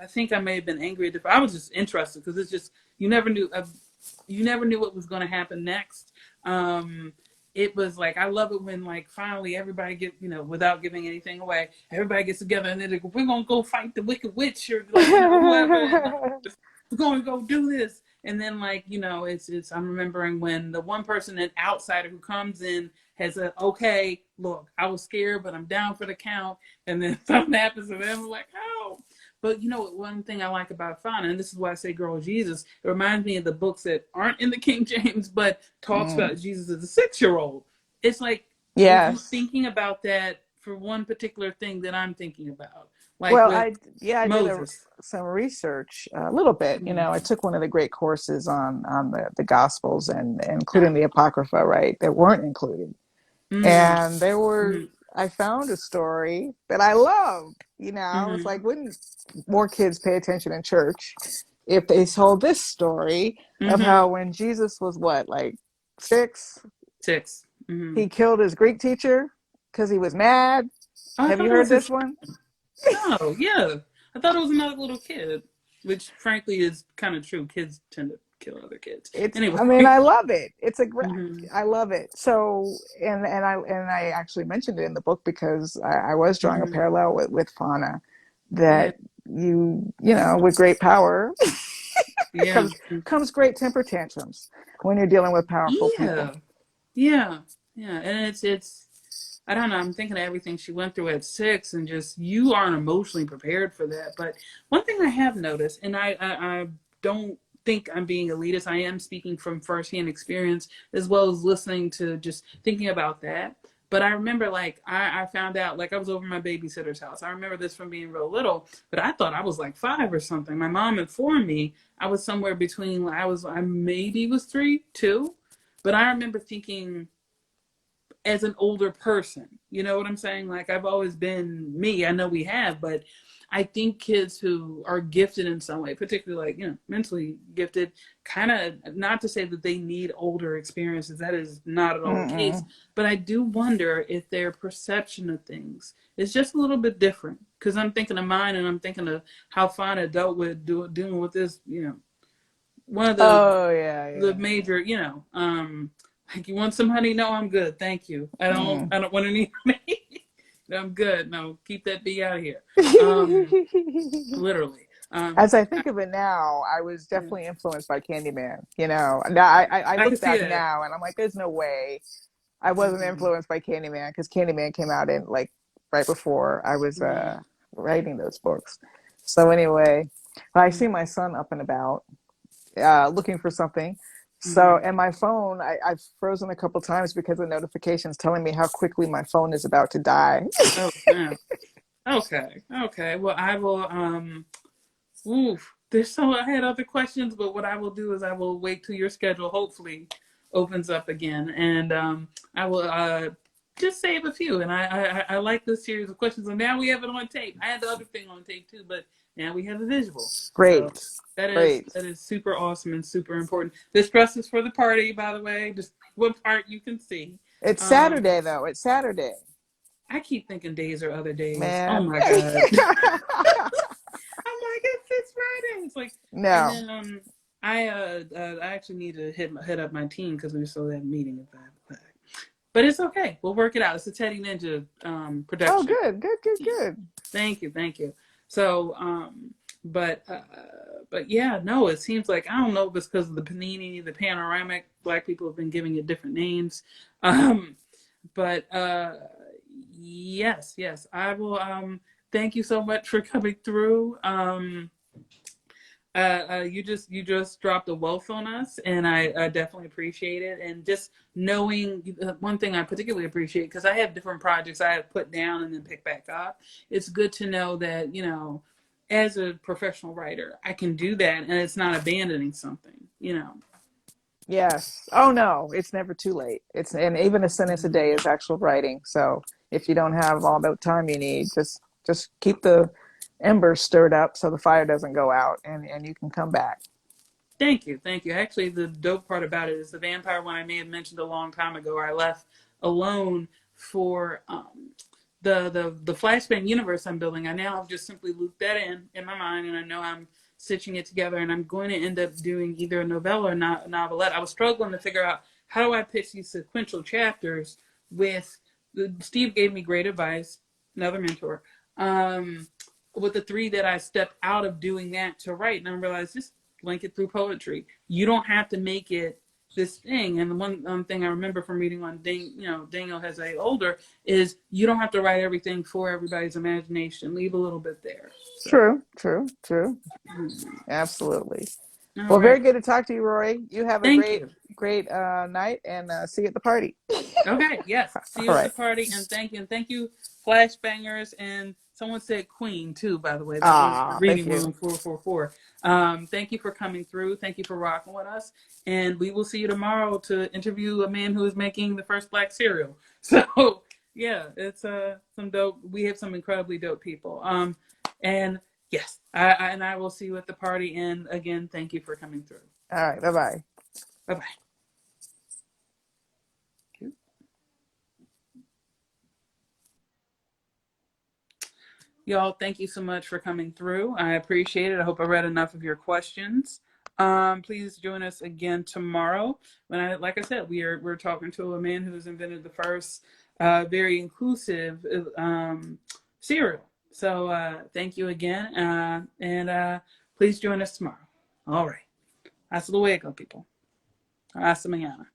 I think I may have been angry I was just interested because it's just you never knew what was going to happen next. It was like, I love it when like finally everybody get, without giving anything away, everybody gets together and they're like, we're gonna go fight the wicked witch, or like, whoever, and like, we're gonna go do this. And then like, it's I'm remembering when the one person, an outsider who comes in, has a, okay, look, I was scared, but I'm down for the count. And then something happens to them, I'm like, oh. But one thing I like about Fauna, and this is why I say Girl Jesus, it reminds me of the books that aren't in the King James, but talks mm. about Jesus as a 6-year-old. It's like, was you Yes. thinking about that for one particular thing that I'm thinking about? Like Well, with I did Moses. some research, a little bit. Mm-hmm. I took one of the great courses on the Gospels, and including Ah. the Apocrypha, right, that weren't included. And there were, Mm-hmm. I found a story that I loved. It's Mm-hmm. like, wouldn't more kids pay attention in church if they told this story of Mm-hmm. how when Jesus was what, like 6, 6. Mm-hmm. he killed his Greek teacher because he was mad. Oh, I Have you thought it heard was this his. one? Oh, yeah. I thought it was another little kid, which frankly is kind of true. Kids tend to kill other kids. Anyway. I mean, I love it. It's a great, Mm-hmm. I love it. So, and I actually mentioned it in the book because I was drawing a Mm-hmm. parallel with Fauna, Yeah. that with great power Yeah. comes great temper tantrums when you're dealing with powerful people. Yeah. Yeah. Yeah. And it's I don't know, I'm thinking of everything she went through at 6, and just you aren't emotionally prepared for that. But one thing I have noticed, and I don't think I'm being elitist, I am speaking from firsthand experience as well as listening to just thinking about that. But I remember, like, I found out, like, I was over my babysitter's house. I remember this from being real little, but I thought I was like 5 or something. My mom informed me I was somewhere between, I maybe was 3, 2. But I remember thinking, as an older person, you know what I'm saying? Like, I've always been me. I know we have, but I think kids who are gifted in some way, particularly like, mentally gifted, kind of, not to say that they need older experiences. That is not at all the case. Mm-mm. But I do wonder if their perception of things is just a little bit different. Because I'm thinking of mine, and I'm thinking of how Fauna dealt with dealing with this, one of Oh yeah, the yeah. major, like, you want some honey? No, I'm good. Thank you. Mm. I don't want any honey. No, I'm good. No, keep that bee out of here. Literally. As I think of it now, I was Yeah, definitely influenced by Candyman. Now I I can look see back that. now and I'm like, there's no way I wasn't Mm-hmm. influenced by Candyman, because Candyman came out in like right before I was Mm-hmm. writing those books. So anyway, I see Mm-hmm. my son up and about, looking for something. So, Mm-hmm. and my phone, I've frozen a couple times because of notifications telling me how quickly my phone is about to die. Oh, yeah. Okay. Okay. Well, I will. Oof. I had other questions, but what I will do is I will wait till your schedule hopefully opens up again, and I will just save a few. And I like this series of questions, and now we have it on tape. I had the other thing on tape too, but now we have a visual. So Great, great. that is super awesome and super important. This dress is for the party, by the way. Just what part you can see. It's Um, Saturday though. It's Saturday, I keep thinking days are other days. Oh man. my god. I'm like, it's Friday. It's like, and No. then I actually need to hit up my team because we still have a meeting at 5 o'clock. But it's okay. We'll work it out. It's a Teddy Ninja Oh, production. good, good, good, good. Thank you, thank you. So, but uh, but yeah, no, it seems like I don't know if it's because of the panini, the panoramic. Black people have been giving it different names, um, but yes, yes, I will. Thank you so much for coming through. You just dropped a wealth on us, and I definitely appreciate it. And just knowing one thing I particularly appreciate, because I have different projects I have put down and then pick back up. It's good to know that as a professional writer, I can do that, and it's not abandoning something. Yes. Oh no, it's never too late. And even a sentence a day is actual writing. So if you don't have all the time you need, just keep the embers stirred up so the fire doesn't go out, and you can come back. Thank you, thank you. Actually, the dope part about it is the vampire one I may have mentioned a long time ago. I left alone for the flashbang universe I'm building. I now have just simply looped that in my mind, and I know I'm stitching it together, and I'm going to end up doing either a novella or not a novelette. I was struggling to figure out how do I pitch these sequential chapters with. Steve gave me great advice, another mentor. With the three that I stepped out of doing that to write, and I realized just link it through poetry. You don't have to make it this thing. And the one thing I remember from reading on Daniel has a older is you don't have to write everything for everybody's imagination. Leave a little bit there. So, True, true, true. Absolutely. all Well, very right. good to talk to you, Rory. You have a Thank great, you. great night, and see you at the party. Okay. Yes. See you All at the right. party, and thank you, flashbangers, and someone said Queen too. By the way, that was Ah, thank reading you. room 444. Thank you for coming through. Thank you for rocking with us, and we will see you tomorrow to interview a man who is making the first black cereal. So yeah, it's some dope. We have some incredibly dope people. And yes, I will see you at the party. And again, thank you for coming through. All right. Bye bye. Bye bye. Y'all, thank you so much for coming through. I appreciate it. I hope I read enough of your questions. Please join us again tomorrow. Like I said, we're talking to a man who's invented the first very inclusive cereal. So thank you again, and please join us tomorrow. All right. Hasta luego, people. Hasta mañana.